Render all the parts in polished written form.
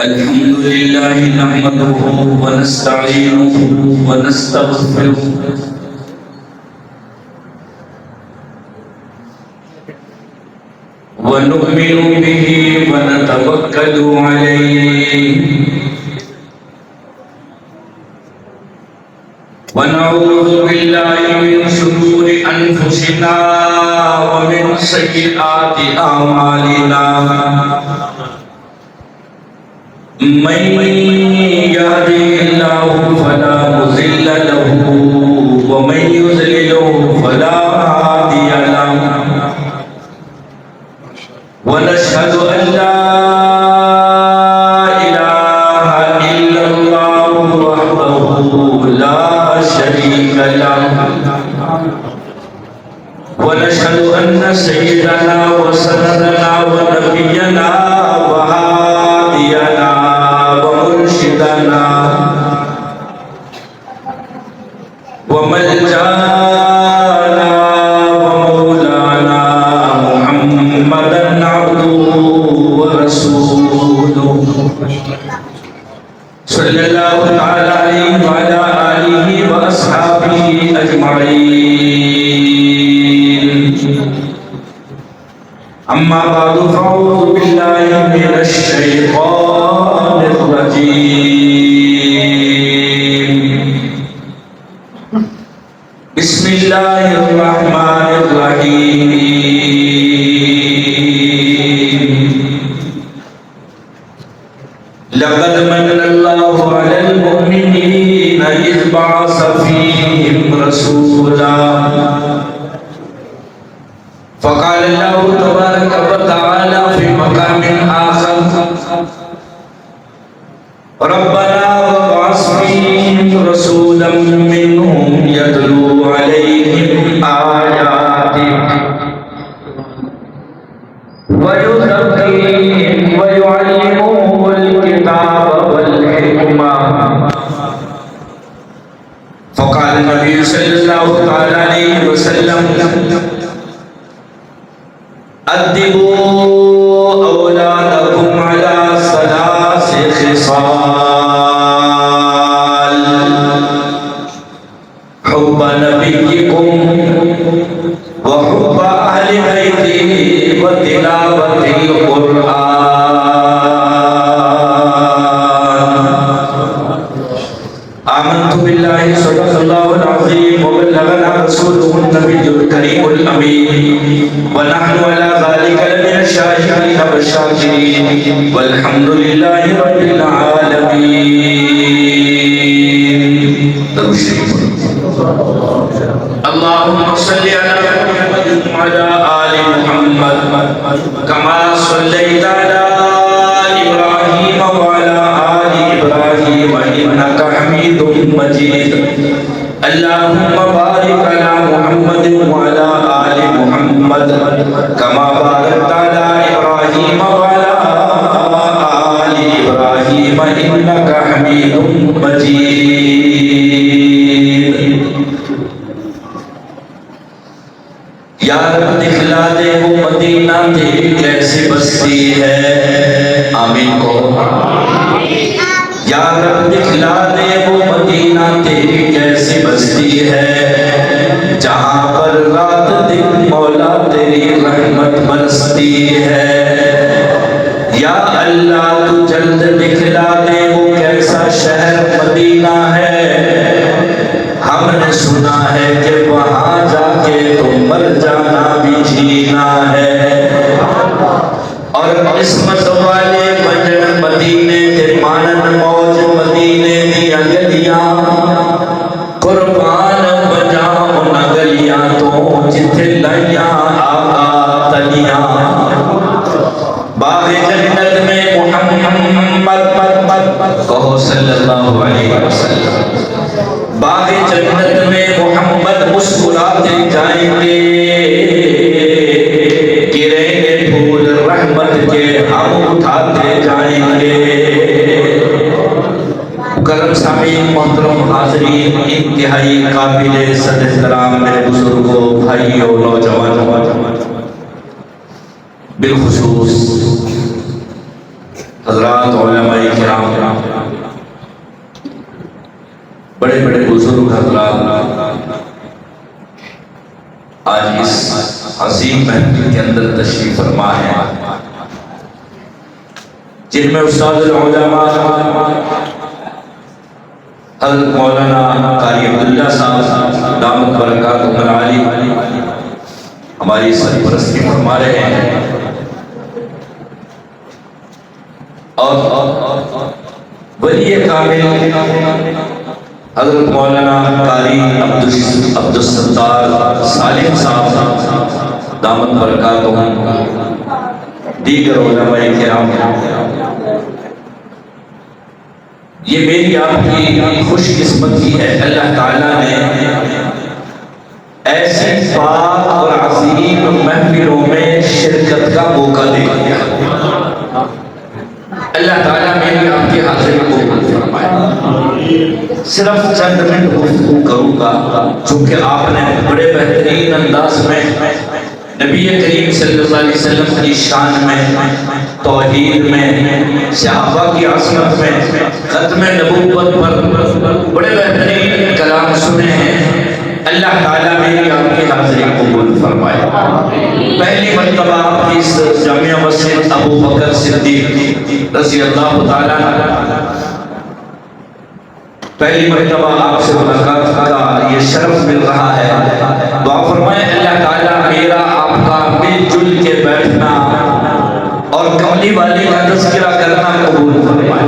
الحمد لله نحمده ونستعينه ونستغفره ونؤمن به ونتوكل عليه ونعوذ بالله من شرور أنفسنا ومن سيئات أعمالنا من يهده الله فلا مضل له ومن يضلل فلا هادي له ونشهد أن لا إله إلا الله وحده لا شريك له ونشهد أن سيدنا وسندنا ونبينا وهادينا ومرشدنا وملجانا ومولانا محمدا عبده ورسوله صلى الله تعالى عليه وعلى آله وأصحابه أجمعين أما بعد فأعوذ بالله من الشيطان الرجيم بسم الله الرحمن الرحيم لقد من الله على المؤمنين إذ بعث فيهم رسولا فقال الله تبارك وتعالى في مقام آخر ربنا وابعث فيهم رسولا منهم يتلو عليهم آياتك ويزكيهم ويعلمهم الكتاب والحكمة فقال النبي صلى الله عليه وسلم أدبوا أولادكم على ثلاث خصال حب نبيكم وحب أهل بيته وتلاوة القرآن آمنت بالله صدق الله العظيم وبلغنا رسوله النبي الكريم الأمين ونحن على ذلك لمن الشاهدين والشاكرين والحمد لله رب العالمين. اللهم صل على محمد وعلى آل محمد كما صليت على إبراهيم وعلى آل إبراهيم إنك حميد مجيد. اللهم بارك على محمد وعلى آل محمد كما باركت على إبراهيم وعلى آل إبراهيم إنك حميد مجيد. یا رب دکھلا دے وہ مدینہ تیری کیسی بستی ہے. آمین کو. یا رب دکھلا دے وہ مدینہ تیری کیسی بستی ہے جہاں پر رات دن مولا تیری رحمت برستی ہے. یا اللہ تو جلد دکھلا دے وہ کیسا شہر مدینہ ہے. ہم نے سنا ہے کہ وہاں جا کے تو مر جانا بھی جینا ہے. اور قسمت والے بجن مدینے کے مانن موج مدینے دیا گلیاں قربان بجا ان گلیاں تو جتھے لائیاں آقا تلیاں. باغ جنت میں محمد کہو صلی اللہ علیہ وسلم. باغ جنت میں محمد مسکراتے جائیں گے. گریں گے پھول رحمت کے ہم اٹھاتے جائیں گے. کرم سامعین محترم حاضرین انتہائی قابل صد احترام میرے بزرگوں بھائیوں نوجوانوں بالخصوص حضرات علماء کرام، بڑے بڑے بزرگ حضرات آج اس عظیم محفل کے اندر تشریف فرما ہے، جن میں استاد العلماء حضرت مولانا قاری عبداللہ صاحب دامت برکاتہ العالی ہماری سرپرستی فرما رہے ہیں، اور ولی کامل حضرت مولانا قاری عبدالستار سالم صاحب دامت برکاتہ، دیگر علماء کرام، یہ میری آپ کی خوش قسمتی ہے، اللہ تعالیٰ نے ایسی پاک اور عظیم محفلوں میں شرکت کا موقع دے دیا۔ اللہ تعالیٰ میری آپ کی حاضری کو قبول فرمائے۔ صرف چند منٹ گفتگو کروں گا، چونکہ آپ نے بڑے بہترین انداز میں نبی کریم صلی اللہ علیہ وسلم کی شان میں، توحید میں، صحابہ کی عظمت میں، ختم نبوت پر بڑے بہترین کلام سنے ہیں۔ اللہ تعالیٰ میری آپ کی حاضری قبول فرمائے۔ پہلی مرتبہ آپ کی اس جامعہ مسجد ابو بکر صدیق رضی اللہ تعالیٰ پہلی مرتبہ آپ سے ملاقات کا یہ شرف مل رہا ہے۔ دعا فرمائے اللہ تعالیٰ میرا آپ کا مل جل کے بیٹھنا اور کملی والی کا تذکرہ کرنا قبول فرمائے۔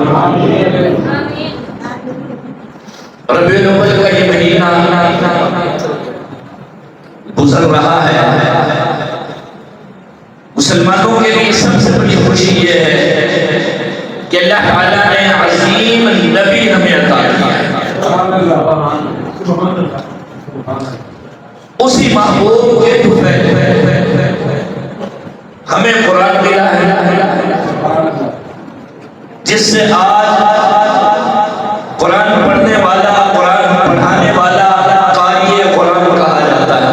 ربیع الاول کا یہ مہینہ گزر رہا ہے، مسلمانوں کے لیے سب سے بڑی خوشی یہ ہے کہ اللہ تعالیٰ نے عظیم نبی ہمیں عطا کیا ہے۔ اسی محبوب کے طفیل ہمیں قرآن ملا ہے، جس سے آج قرآن پڑھنے والا، قرآن پڑھانے والا قاری قرآن کہا جاتا ہے۔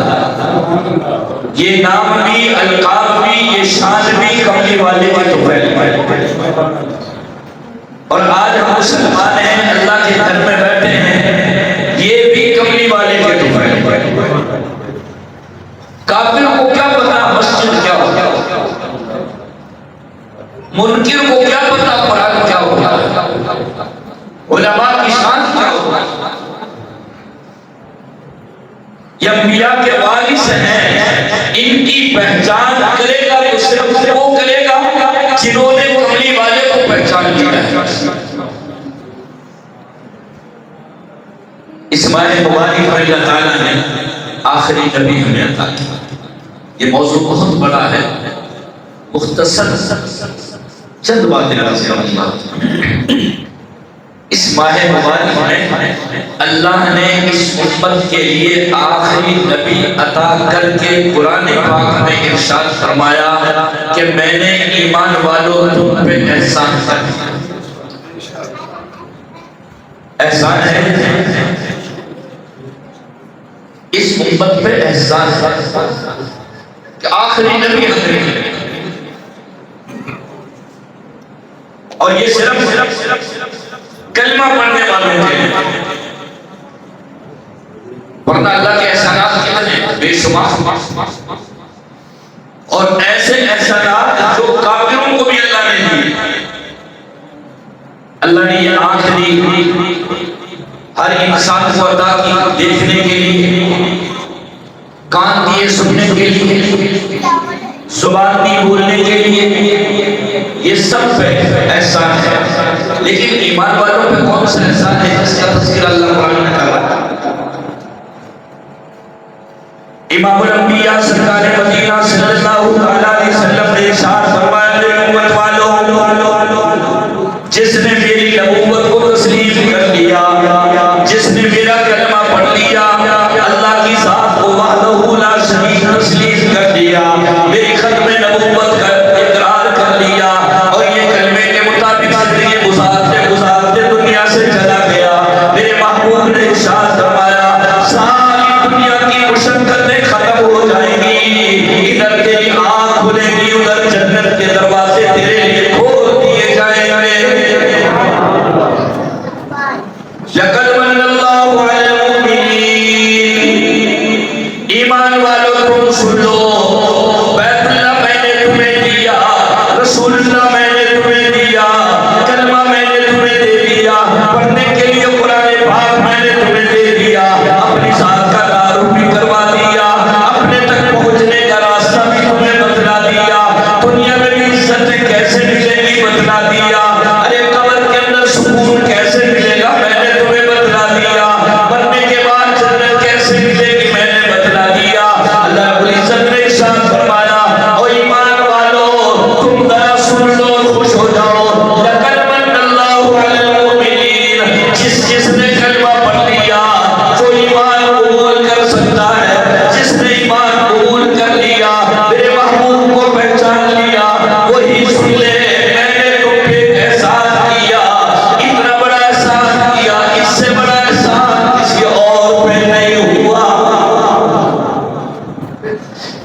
یہ نام بھی، القاب بھی، یہ شان بھی کملی والے کے طفیل ہے۔ اور آج ہم مسلمان ہیں، اللہ کے گھر میں بیٹھے ہیں، یہ بھی کملی والے کے طفیل ہے۔ کافر کو کیا پتا مسجد کیا ہوتا ہے، منکر کو کیا پتا قرآن کیا ہوتا ہے، علماء کی شان کیا ہوتا ہے۔ یہ انبیاء کے وارث ہیں، ان کی پہچان کرے گا تو صرف وہ کرے گا جنہوں نے کملی والے کو پہچان لیا ہے۔ اس ماہ مبارک میں اللہ تعالیٰ نے آخری نبی ہمیں عطا کیا۔ یہ موضوع بہت بڑا ہے، مختصر چند باتیں عرض کروں گا۔ اس ماہ مبارک میں اللہ نے اس امت کے لیے آخری نبی عطا کر کے قرآن پاک میں ارشاد فرمایا کہ میں نے ایمان والوں تم پہ احسان کیا۔ احسان ہے اس امت پہ احسان کہ آخری نبی اور یہ صرف کلمہ پڑھنے والوں کے لیے، ورنہ اللہ کے احسانات کتنے بے شمار، اور ایسے احسانات جو کافروں کو بھی اللہ نے دیے۔ اللہ نے یہ آنکھ دی ہر انسان کو عطا کی دیکھنے کے لیے، کان دیے سننے کے لیے، زبان دی بولنے کے لیے، یہ سب پہ احسان ہے۔ لیکن ایمان والوں پہ کون سا احسان ہے جس کا تذکرہ اللہ قرآن میں کر رہا ہے؟ امام الانبیاء سرکار مدینہ صلی اللہ علیہ وسلم نے ارشاد فرمایا میری امت والوں، جس نے میری نبوت کو تسلیم کر لیا، جس نے میرا کلمہ پڑھ لیا، اللہ کی ذات کو وحدہ لا شریک تسلیم کر لیا، میری ختم نبوت کا اقرار کر لیا، اور یہ کلمے کے مطابق زندگی گزارتے دنیا سے چلا گیا، میرے محبوب نے ارشاد فرمایا ساری دنیا کی مشقتیں ختم ہو جائیں گی، جنت کے دروازے تیرے لیے کھول دیے جائیں گے۔ لقد من اللہ علی المؤمنین، ایمان والوں تم سن لو، بیت اللہ میں نے تمہیں دیا، رسول اللہ میں نے تمہیں دیا، کلمہ میں نے تمہیں دے دیا، پڑھنے کے لیے قرآن پاک میں نے تمہیں دے دیا، اپنی ذات کا تعارف بھی کروا دیا، اپنے تک پہنچنے کا راستہ بھی تمہیں بتلا دیا، دنیا میں بھی عزتیں کیسے ملے گی بتلا دیا، ارے قبر کے اندر سکون کیسے ملے گا میں نے تمہیں بتلا دیا، مرنے کے بعد جنت کیسے ملے گی میں نے بتلا دیا۔ اللہ رب العزت نے ارشاد فرمایا او ایمان والو تم ذرا سن لو اور خوش ہو جاؤ، لقد من اللہ علی المؤمنین، جس نے کلمہ پڑھ لیا جو ایمان قبول کر سکتا ہے، جس نے ایمان قبول کر لیا، میرے محبوب کو پہچان لیا، وہی سن لے میں نے تم پہ احسان کیا، اتنا بڑا احسان کیا، اس سے بڑا احسان کسی اور پہ نہیں ہوا۔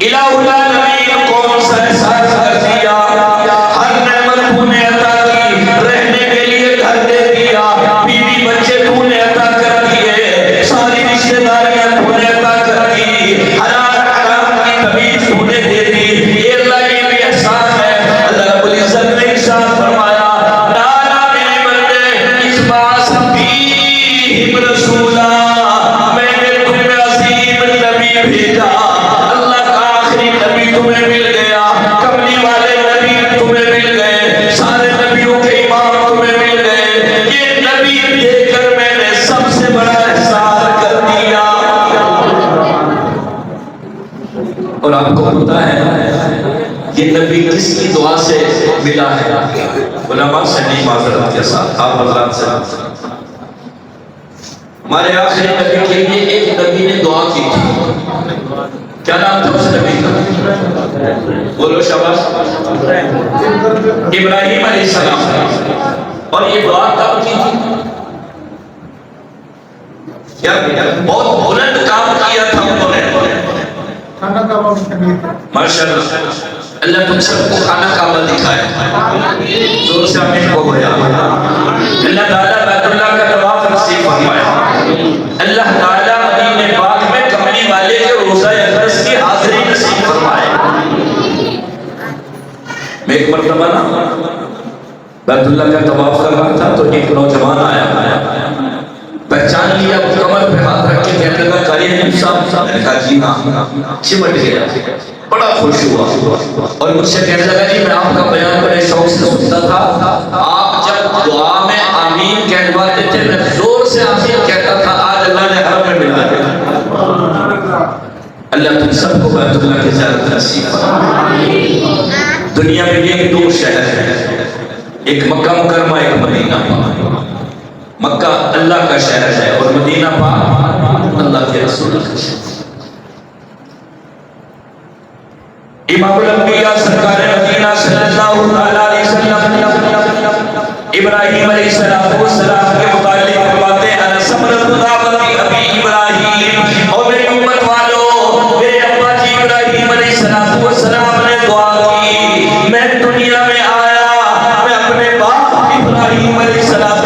الہ العالمین کون سا احساس کر دیا، ہر نعمت تو نے عطا کی، رہنے کے لیے گھر دے دیا، بیوی بچے تو نے عطا کر دیے، ساری رشتہ داریاں تو نے عطا کر دی، حلال حرام کی تمیز تو نے دے دی، یہ اللہ یہ بھی احسان ہے۔ اللہ رب العزت نے ارشاد فرمایا نانا میرے بندے اس باس فیہم رسولا، میں نے تمہیں عظیم نبی بھیجا، اللہ کا آخری نبی تمہیں مل گیا، کملی والے نبی تمہیں مل گئے، سارے نبیوں کے امام تمہیں مل گئے، یہ نبی دے کر میں نے سب سے بڑا احسان کر دیا۔ اور آپ کو پتا ہے یہ نبی کس کی دعا سے ملا ہے؟ علماء سے نہیں، معذرت کے ساتھ آپ حضرات سے، ہمارے آخری نبی کے لیے ایک نبی نے دعا کی تھی، کیا نام تھا اس نبی کا؟ بولو شاباش، ابراہیم علیہ السلام، اور یہ دعا کب کی تھی؟ کیا بہت بلند کام کیا تھا انہوں نے، ماشاءاللہ اللہ تم سب کو خانہ کعبہ دکھائے، زور سے آمین کو گویا، اللہ تعالیٰ بیت اللہ کا طواف نصیب فرمائے، اللہ تعالیٰ مدینے پاک میں کملی والے کے روزہ اقدس کی حاضری نصیب فرمائے۔ میں ایک مرتبہ نا بیت اللہ کا طواف کر رہا تھا تو ایک نوجوان آیا، پہچان لیا، کمر پہ ہاتھ رکھ کے کہنے لگا قاری حنیف صاحب، میں نے کہا جی ہاں، چمٹ گیا، بڑا خوش ہوا اور مجھ سے کہنے لگا جی میں آپ کا بیان بڑے شوق سے سنتا تھا، آپ جب دعا میں آمین کہلواتے تھے میں زور سے آمین کہتا تھا، آج اللہ نے حرم میں ملا دیا۔ اللہ تم سب کو بیت اللہ کی زیارت نصیب فرمائے۔ دنیا میں یہ دو شہر ہیں، ایک مکہ مکرمہ ایک مدینہ پاک، مکہ اللہ کا شہر ہے اور مدینہ پاک اللہ کے رسول کا شہر۔ امام الانبیاء سرکار مدینہ صلی اللہ علیہ وسلم ابراہیم علیہ السلام کے متعلق فرماتے ہیں انا ثمرۃ دعوت ابی ابراہیم، اور میری امت والوں میرے ابا جی ابراہیم علیہ السلام نے دعا کی، میں دنیا میں آیا میں اپنے باپ ابراہیم علیہ السلام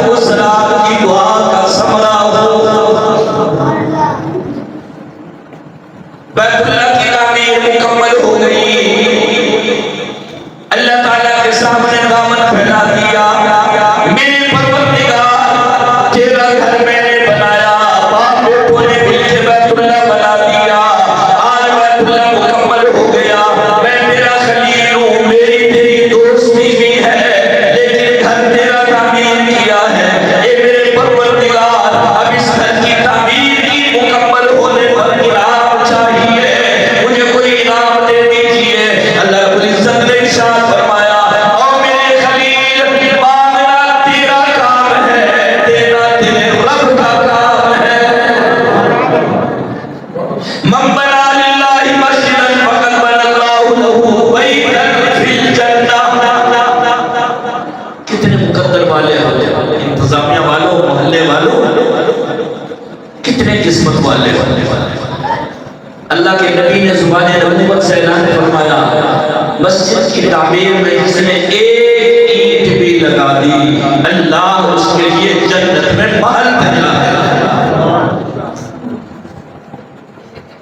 کی دعا کا ثمرہ ہوں۔ بیت اللہ کی تعمیر مکمل ہو گئی، اللہ تعالیٰ کے سامنے دامن پھیلا دیا، میرے پروردگار تیرا گھر میں نے بنایا، باپ بیٹوں نے مل کے بیت اللہ بنا دیا، آج بیت اللہ مکمل ہو گیا، میں تیرا خلیل ہوں، میری تیری دوستی بھی ہے، لیکن گھر تیرا تعمیر کیا ہے، اے میرے پروردگار اب اس گھر کی تعمیر کی مکمل ہونے پر انعام چاہیے، مجھے کوئی انعام دے دیجئے۔ اللہ رب العزت نے ارشاد فرمایا او میرے خلیل مانگنا تیرا کام ہے، دینا تیرے رب کا کام ہے۔ من بنا للہ مسجدا فقد بنا اللہ لہ بیتا فی الجنہ۔ کتنے مقدر والے ہوتے ہیں، انتظامیہ والوں، محلے والوں، کتنے قسمت والے ہوتے ہیں۔ اللہ کے نبی نے زبان نبوت سے اعلان فرمایا مسجد کی کی تعمیر میں جس نے ایک اینٹ بھی لگا دی اللہ اس کے لیے جنت میں محل بنا ہے۔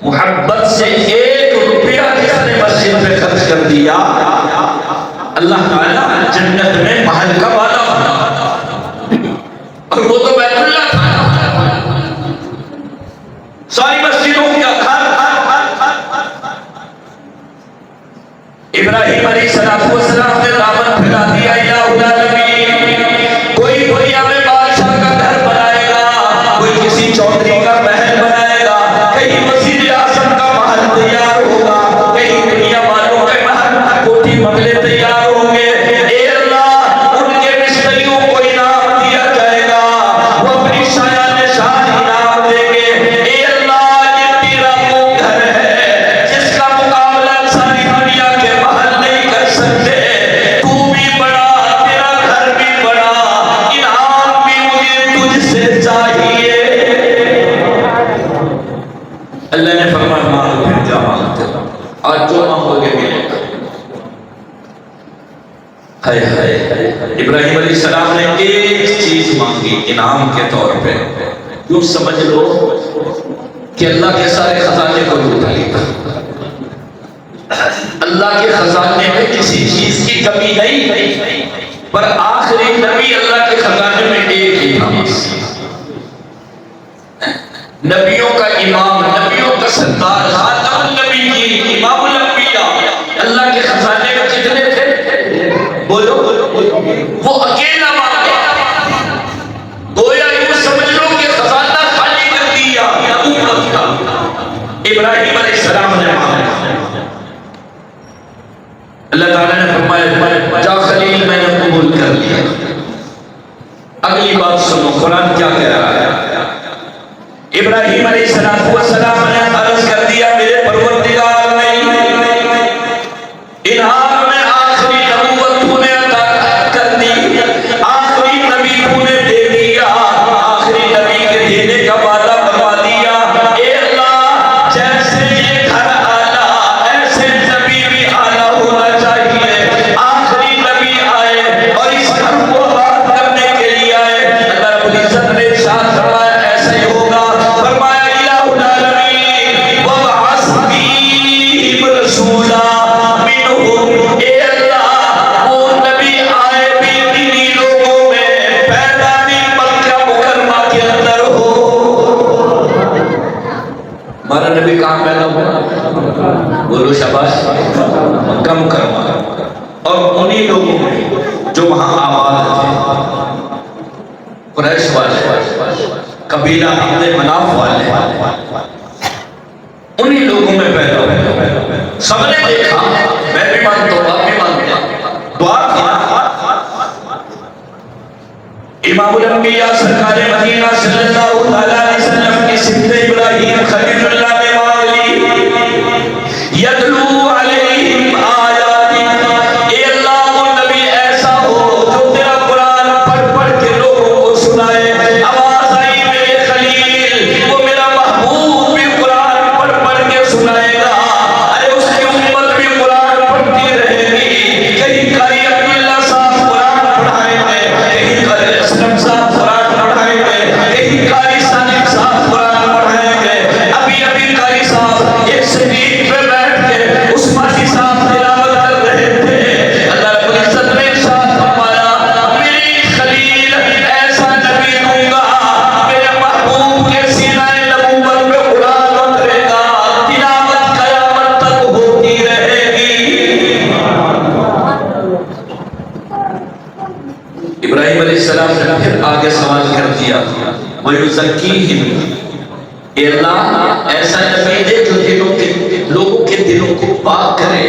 محبت سے 1 روپیہ جس نے مسجد میں خرچ کر دیا اللہ تعالیٰ جنت میں محل کا وعدہ بنا، اور وہ تو بیت اللہ تھا، ساری مسجدوں کا گھر۔ ابراہیم علیہ السلام نے دعوت پھیلا دیا، یا العالمین، کوئی دنیا میں بادشاہ کا گھر بنائے گا، کوئی کسی چودھری کا محل بنائے گا، کہیں وزیر اعظم کا محل تیار ہوگا، کہیں دنیا والوں کے محل کوٹھی بنگلے تیار ہوں گے۔ اے اللہ، ان کے مستریوں کو انعام دیا جائے گا، وہ اپنی شایان شان انعام دیں گے۔ اے اللہ، یہ تیرا وہ گھر ہے جس کا مقابلہ ساری دنیا کے محل نہیں کر سکتے، تو بھی بڑا، تیرا گھر بھی بڑا، انعام بھی مجھے تجھ سے چاہیے۔ اللہ نے فرمایا مانگو، پھر کیا مانگتے ہو، آج جو مانگو گے ملے گا۔ ہائے ہائے، ابراہیم علیہ السلام نے ایک چیز مانگی انعام کے طور پہ، یوں سمجھ لو کہ اللہ کے سارے خزانے کو لوٹ لیا۔ اللہ کے خزانے میں کسی چیز کی کمی نہیں، پر آخری نبی اللہ کے خزانے میں ایک ہی تھا، نبیوں کا امام، نبیوں کا سردار، خاتم النبیین، امام الانبیاء۔ اللہ کے خزانے میں کتنے تھے؟ بولو، وہ اکیلا مانگا، گویا یوں سمجھ لو کہ خزانہ خالی کر دیا امت کا۔ ابراہیم علیہ السلام نے مانگا، اللہ تعالیٰ نے فرمایا جا خلیل، میں نے قبول کر لیا۔ اگلی بات سنو، قرآن کیا کہہ رہا ہے؟ ابراہیم علیہ السلام نے عرض کر دیا میرے پروردگار نے انعام میں آخری نبوت تو نے عطا کر دی، آخری نبی تو نے دے دیا، آخری نبی کے دینے کا وعدہ کروا دیا۔ اے اللہ، جیسے یہ گھر اعلیٰ، ایسے نبی بھی اعلیٰ ہونا چاہیے۔ آخری نبی آئے اور اس گھر کو آباد کرنے کے لیے آئے، اللہ رب العزت نے ارشاد فرمایا ایسا ہی ہوگا۔ فرمایا الہ العالمین وابعث فیہم رسولا منہم، اے اللہ وہ نبی آئے بھی انہی لوگوں میں، پیدا بھی مکہ مکرمہ کے اندر ہو۔ ہمارا نبی کہاں پیدا ہوا؟ بولو شاباش، مکہ مکرمہ، اور انہی لوگوں میں جو وہاں آباد تھے، قریش والے، قبیلہ عبد مناف والے، انہی لوگوں میں پیدا ہوئے۔ سب نے دیکھا، میں بھی مانتا ہوں، آپ بھی مانتے ہیں، دعا کیا۔ امام الانبیاء سرکار مدینہ صلی اللہ علیہ وسلم کی صفت ابراہیم خلیل اللہ نے مانگ لی، یتلو علیہم آیاتک، اے اللہ وہ نبی ایسا ہو جو تیرا قرآن پڑھ پڑھ کے لوگوں کو سنائے۔ آواز آئی میرے خلیل، وہ میرا محبوب بھی قرآن پڑھ پڑھ کے سنائے گا، ارے اس کی امت بھی قرآن پڑھتی رہے گی۔ کہیں قاری عبداللہ صاحب قرآن پڑھائیں گے، کہیں قاری اسلم صاحب قرآن پڑھائیں گے، کہیں قاری صالح صاحب قرآن پڑھائیں گے۔ ابھی ابھی قاری صاحب ایک سٹیج پہ بیٹھ کے عثمانی صاحب تلاوت کر رہے تھے، اللہ رب العزت نے ارشاد فرمایا میری خلیل ایسا نبی دوں گا، میرے محبوب کے سینہ نبوت میں قرآن اترے گا، تلاوت قیامت تک ہوتی رہے گی۔ ابراہیم علیہ السلام نے پھر آگے سوال کر دیا، وَيُزَكِّيهِمْ، اے اللہ ایسا نبی دے جو لوگوں کے دلوں کو پاک کرے۔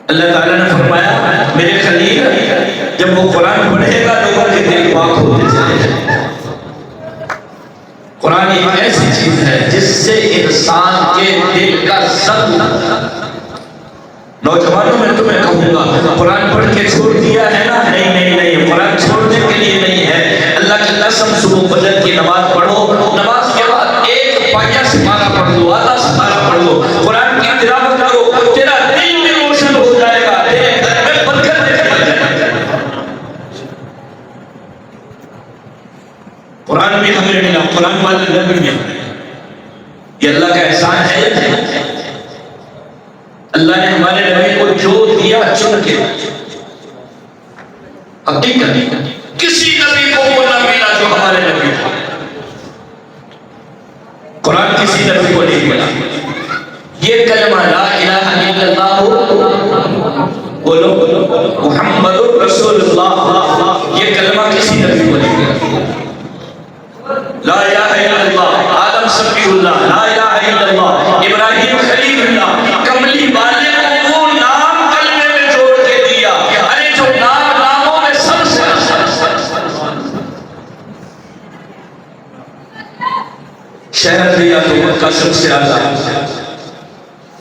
اللہ تعالیٰ نے فرمایا میرے خلیل جب وہ قرآن پڑھے گا لوگوں کے دل پاک ہوتے چلے جائیں۔ قرآن ایک ایسی چیز ہے جس سے انسان کے دل کا زنگ، نوجوانوں میں تمہیں کہوں گا قرآن پڑھ کے چھوڑ دیا ہے نا، نہیں نہیں نہیں، قرآن چھوڑنے کے لیے نہیں ہے۔ اللہ کی قسم صبح فجر کی نماز پڑھو، نماز کے بعد ایک پانچہ سپارہ پڑھ لو، آدھا سپارہ پڑھ لو، قرآن کی تلاوت کرو، تیرا دل بھی روشن والے نبی میں. یہ اللہ کا احسان ہے. اللہ نے ہمارے نبی کو جو دیا چن کے. حقیقت کسی نبی کو وہ نہ ملا جو ہمارے نبی کو. قرآن کسی نبی کو نہیں ملا. یہ کلمہ لا الہ الا اللہ بولو محمد رسول اللہ، یہ کلمہ کسی نبی کو نہیں ملا. لا الہ الا اللہ آدم صفی اللہ، لا الہ الا اللہ ابراہیم خلیل اللہ. کملی والے کو وہ نام کلمے میں جوڑ کے دیا. ارے جو نام ناموں میں سب سے شہر دیا تو مکہ سب سے اعلیٰ.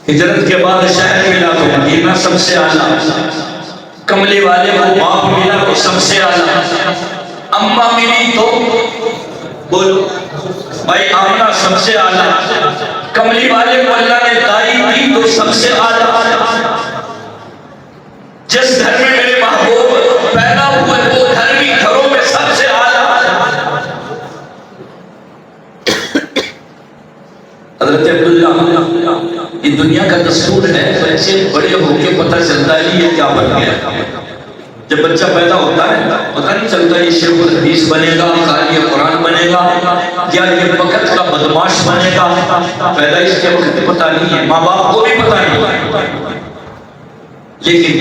ہجرت کے بعد شہر ملا تو مدینہ سب سے اعلیٰ. کملی والے کو باپ ملا تو سب سے اعلیٰ. اماں ملی تو بولو بھائی آمنہ سب سے اعلیٰ. کملی والے کو اللہ نے دائی دی تو سب سے اعلیٰ. جس گھر میں میرے محبوب پیدا ہوئے وہ گھر بھی گھروں میں سب سے اعلیٰ. حضرت عبداللہ یہ دنیا کا دستور ہے. بچے بڑے ہو کے پتہ چلتا ہے یہ کیا بن گیا. جب بچہ پیدا ہوتا ہے پتہ نہیں چلتا یہ شیخ الحدیث بنے گا، قاری قرآن بنے گا، یا یہ وقت کا بدماش بنے گا. پیدائش کے وقت پتہ نہیں ہے، ماں باپ کو بھی پتہ نہیں. لیکن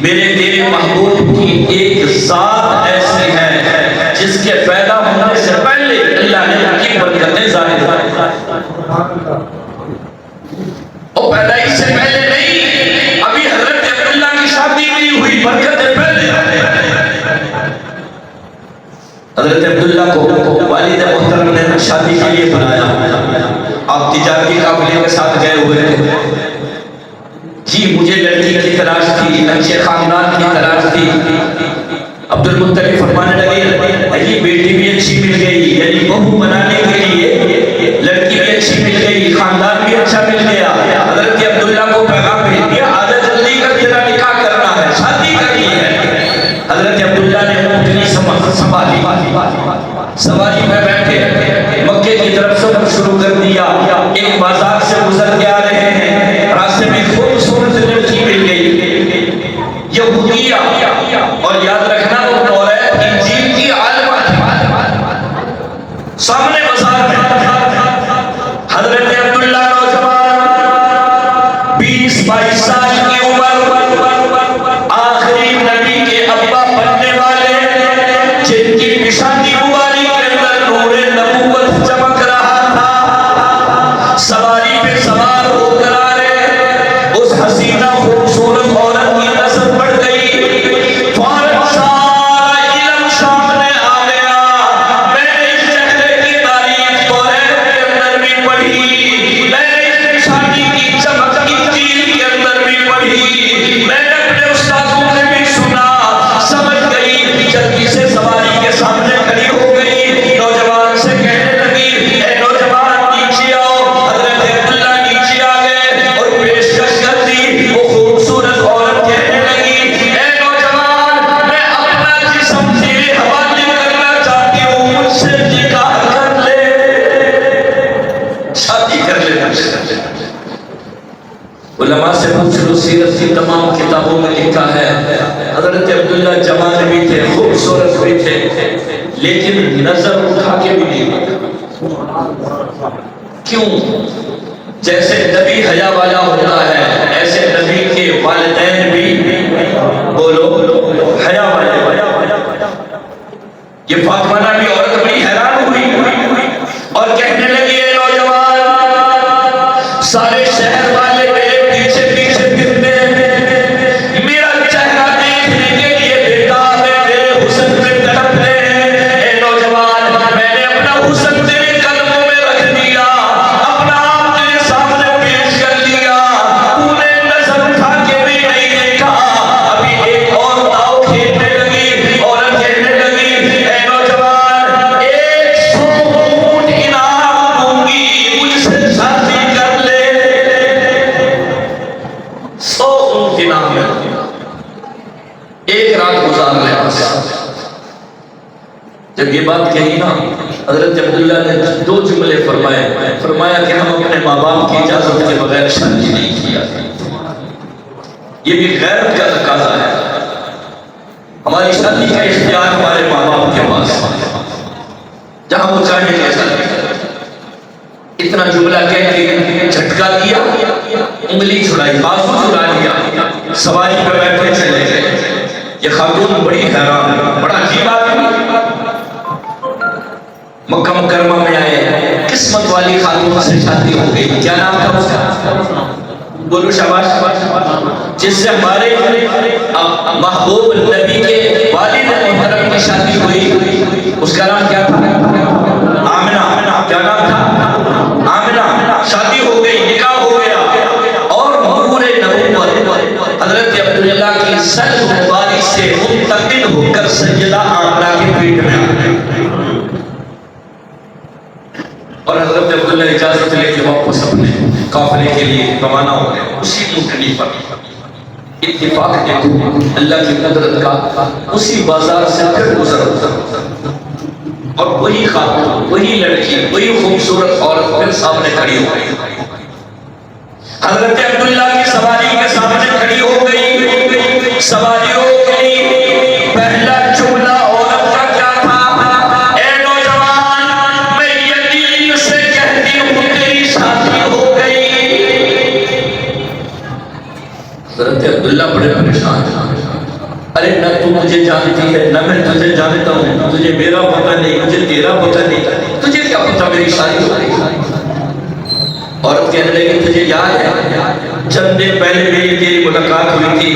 میرے تیرے محبوب کی ایک ذات ایسی ہے جس کے پیدا ہونے سے پہلے اللہ نے ان کی برکتیں ظاہر اور پیدائش سے پہلے نہیں. ابھی حضرت عبداللہ کی شادی نہیں ہوئی، برکتیں پہلے. حضرت عبداللہ کو والد محترم نے شادی کے لیے بلایا. آپ تجارتی قافلے کے ساتھ گئے ہوئے تھے. جی مجھے لڑکی کی تلاش تھی، اچھے خاندان کی تلاش تھی. عبد المطلب فرمانے لگے یہ بیٹی بھی اچھی مل گئی، یعنی بہو بنانے کے لیے لڑکی بھی اچھی مل گئی، خاندان بھی اچھا مل گیا. حضرت عبداللہ کو پیغام بھیج دیا آجا جلدی کر تیرا نکاح کرنا ہے، شادی کرنی ہے. حضرت عبداللہ نے اونٹنی سنبھالی، سواری میں بیٹھے مکے کی طرف سفر شروع کر دیا. ایک بازار سے گزر کے آ رہے ہیں، راستے میں خوبصورت لڑکی مل گئی یہودیہ. اور یاد رکھنا وہ توریت انجیل کی عالمہ تھی. سامنے بازار میں حضرت عبداللہ نوجوان 20-22 سال کی عمر، آخری نبی کے ابا بننے والے جن کی پیشانی مبارک کے اندر نور نبوت چمک رہا تھا. سواری پہ سوار ہو کر آ رہے، اس حسینہ خوبصورت عورت کی نظر پڑ گئی. فوراً سارا علم سامنے آ گیا. میں نے اس چہرے کی تاریخ توریت کے اندر بھی پڑھی، میں نے اس پیشانی کی چمک انجیل کے اندر بھی پڑھی، میں نے اپنے استادوں سے بھی سنا. سمجھ گئی، جلدی سے سواری کے سامنے کھڑی ہو گئی. نوجوان سے کہنے لگی اے نوجوان نیچے آؤ. حضرت عبداللہ نیچے آ گئے اور پیشکش کر دی. وہ خوبصورت عورت کہنے لگی اے نوجوان میں اپنا جسم تیرے حوالے کرنا چاہتی ہوں، مجھ سے نکاح کر لے، شادی کر لے. علماء سے پوچھ لو، سیرت کی تمام کتابوں میں لکھا ہے حضرت عبداللہ جوان بھی تھے، خوبصورت بھی تھے، لیکن نظر اٹھا کے بھی نہیں دیکھا. کیوں؟ جیسے نبی حیا والا ہوتا ہے ایسے نبی کے والدین بھی بولو حیا والے. یہ فاطمہ نامی عورت بڑی حیران ہوئی اور کہنے لگی اے نوجوان سارے شہر والے میرے پیچھے پیچھے پھرتے ہیں، میرا چہرہ دیکھنے کے لیے بےتاب ہے، میرے حسن پہ تڑپتے ہیں. اے نوجوان میں نے اپنا حسن تیرے قدموں میں رکھ دیا، اپنا آپ تیرے سامنے پیش کر دیا، تو نے نظر اٹھا کے بھی نہیں دیکھا. ابھی ایک اور داؤ کھیلنے لگی، عورت کہنے لگی اے نوجوان 100 اونٹ انعام دوں گی، مجھ سے شادی کر لے. 100 اونٹ انعام ہے، ایک رات گزار لے. جب یہ بات کہی نا حضرت عبداللہ نے دو جملے فرمایا کہ ہم اپنے ماں باپ کی اجازت کے بغیر شادی نہیں کیا، یہ بھی غیرت کا تقاضا ہے۔ ہماری شادی کا اختیار ہمارے ماں باپ کے پاس، جہاں وہ چاہیں گے شادی۔ اتنا جملہ کہہ کے جھٹکا دیا، انگلی چھڑائی، بازو چھڑا لیا، سواری پہ بیٹھے چلے گئے۔ یہ خاتون بڑی حیران، بڑا عجیب آدمی، مکہ مکرمہ میں آئے، قسمت والی خاتون سے شادی ہو گئی۔ کیا نام تھا اس کا؟ بولو شاباش۔ جس سے ہمارے محبوب نبی کے والد محترم کی شادی ہوئی، اس کا نام کیا تھا؟ آمنہ۔ کیا نام تھا؟ آمنہ۔ شادی ہو گئی، نکاح ہو گیا، اور مرور نبوت حضرت عبداللہ کی سر مبارک سے منتقل ہو کر سیدہ آمنہ کے پیٹ میں آ گئی، اور حضرت عبداللہ اجازت لے کے واپس اپنے قافلے کے لیے روانہ ہو گئے۔ اسی اونٹنی پر اتفاق دیکھو اللہ کی قدرت کا، اسی بازار سے پھر گزر اور وہی خاتون، وہی لڑکی، وہی خوبصورت عورت پھر سامنے کھڑی ہو گئی۔ حضرت عبداللہ کی سواری کے سامنے کھڑی ہو گئی، سواری ہو گئی۔ پہلا جملہ عورت کا کیا تھا؟ اے نوجوان، میں یقین سے کہتی ہوں تیری شادی ہو گئی۔ حضرت عبداللہ بڑے پریشان ہیں، ارے نہ تو مجھے جانتی ہے نہ میں تجھے جانتا ہوں، تجھے میرا پتہ نہیں، مجھے تیرا پتہ نہیں، تجھے کیا پتہ میری شادی ہو گئی؟ عورت کہنے لگی تجھے یاد ہے چند دن پہلے میری تیری ملاقات ہوئی تھی،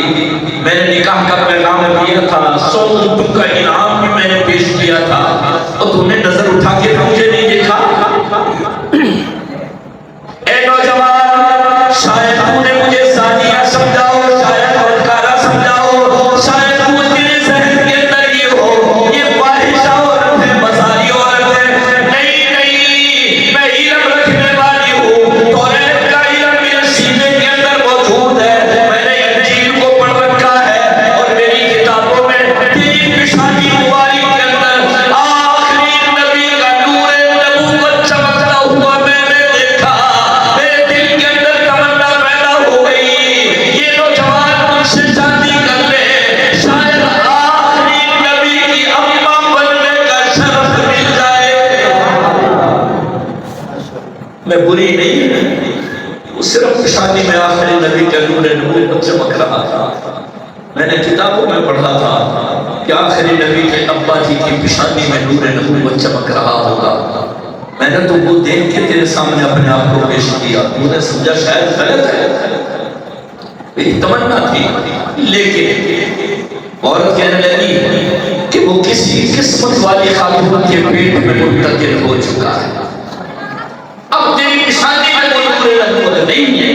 میں نے نکاح کا پیغام دیا تھا، 100 اونٹوں کا انعام بھی میں نے پیش کیا تھا، اور تم نے نظر اٹھا کے مجھے نہیں دیکھا۔ اے نوجوان، شاید تو نے مجھے ثانیہ سمجھاؤ، شاید بدکارہ سمجھاؤ، شاید تو تیرے ذہن کے اندر یہ ہو یہ فاحشہ عورت ہے، مزاری عورت ہے۔ نہیں نہیں، میں علم رکھنے والی ہوں، توریت کا علم میرے سینے کے اندر موجود ہے، میں نے انجیل کو پڑھ رکھا ہے، اور میری کتابوں میں تیری پیشانی مبارک کے اندر آخری نبی کا نور نبوت چمکتا ہوا میں نے دیکھا۔ میرے دل کے اندر تمنا پیدا ہو گئی، یہ نوجوان مجھ سے شادی کر لے، شاید آخری نبی کی اماں بننے کا شرف مل جائے۔ میں بری نہیں، وہ صرف شادی میں آخری نبی کا نور نبوت چمک رہا تھا۔ میں نے کتابوں میں پڑھا تھا کہ آخری نبی کے ابا جی کی پیشانی میں نور نبوت چمک رہا ہوگا۔ میں نے تو وہ دیکھ کے تیرے سامنے اپنے آپ کو پیش کیا، تو نے سمجھا شاید غلط ہے، میری تمنا تھی، لیکن عورت کہنے لگی کہ وہ کسی قسمت والی خاتون کے پیٹ میں منتقل ہو چکا ہے، اب تیری پیشانی میں کوئی نور نبوت نہیں ہے۔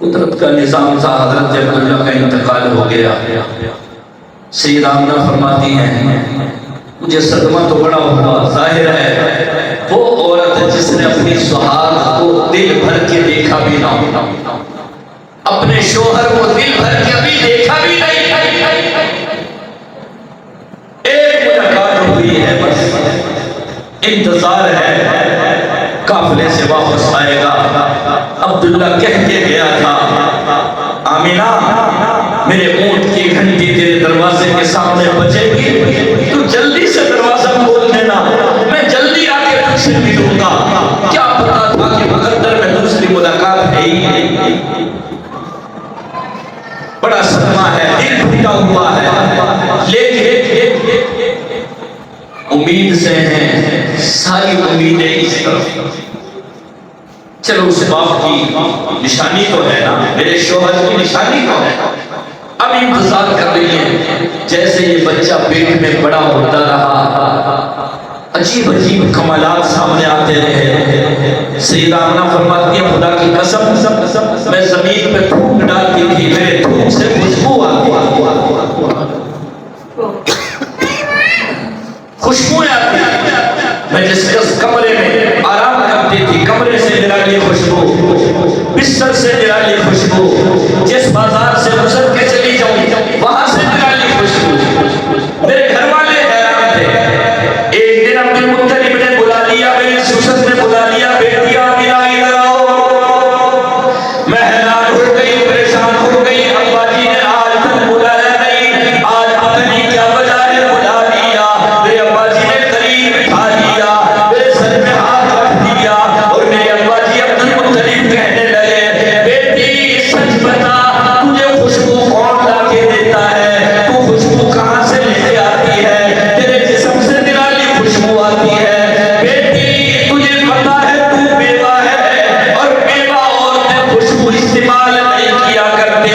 قدرت کا نظام تھا، حضرت عبداللہ کا انتقال ہو گیا۔ سیدہ آمنہ فرماتی ہیں مجھے صدمہ تو بڑا ہوا، ظاہر ہے وہ عورت جس نے اپنی سہاگ کو دل بھر کے دیکھا بھی نہ ہو، اپنے شوہر کو دل بھر کے بھی دیکھا بھی نہیں، ایک ملاقات ہوئی ہے، بس انتظار ہے قافلے سے واپس آئے گا۔ عبداللہ کہہ کے گیا تھا آمینہ میرے اونٹ کی گھنٹی تیرے دروازے کے سامنے بجے گی، تو جلدی سے دروازہ کھول دینا، میں جلدی آ کے تجھ سے ملوں گا۔ کیا پتا تھا کہ مقدر میں دوسری ملاقات ہے ہی، بڑا صدمہ ہے، دل ٹوٹا ہوا ہے، لیکن امید سے ہیں ساری امیدیں اس طرف، چلو اس باپ کی نشانی تو ہے نا، میرے شوہر کی نشانی تو ہے، اب انتظار کر رہی ہے۔ جیسے یہ بچہ پیٹ میں بڑا ہوتا رہا، عجیب عجیب کمالات سامنے آتے رہے۔ سیدہ آمنہ فرماتی ہے خدا کی قسم میں زمین پہ تھوک ڈالتی تھی، میرے تھوک سے خوشبو آتی، خوشبو آتی، میں جس کمرے میں آرام کرتی تھی کمرے سے نرالی خوشبو، بستر سے نرالی خوشبو، جس بازار سے گزر کے چلی جاؤں وہاں سے نرالی خوشبو، میرے گھر والے حیران ہو گئی، پریشان ہو گئی، ابا جی نے آج تک بلایا نہیں، آج پتہ نہیں کیا وجہ ہے بلا لیا۔ میرے ابا جی نے قریب بٹھا لیا، میرے سر میں ہاتھ رکھ دیا اور میرے ابا جی عبد المطلب کہنے لگے بیٹی سچ بتا تجھے خوشبو کون لا کے دیتا ہے؟ تو خوشبو کہاں سے لے کے آتی ہے؟ تیرے جسم سے نرالی خوشبو آتی ہے بیٹی، تجھے پتا ہے تو بیوہ ہے اور بیوہ عورتیں خوشبو استعمال نہیں کیا کرتے،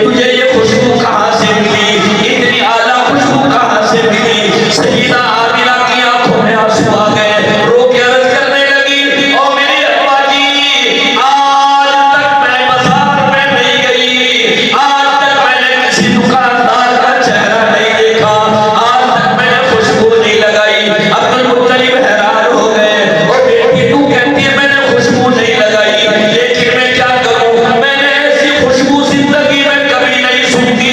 تجھے یہ خوشبو کہاں سے ملی؟ اتنی اعلیٰ خوشبو کہاں سے ملی؟ سیدہ آمنہ کی آنکھوں میں آنسو آ گئے، رو کے عرض کرنے لگی او میرے ابا جی آج تک میں بازار میں نہیں گئی، آج تک میں نے کسی دکاندار کا چہرہ نہیں دیکھا، آج تک میں نے خوشبو نہیں لگائی۔ عبد المطلب حیران ہو گئے اور بیٹی تو کہتی ہے میں نے خوشبو نہیں لگائی، لیکن میں کیا کروں، میں نے ایسی خوشبو زندگی میں کبھی نہیں سنتی،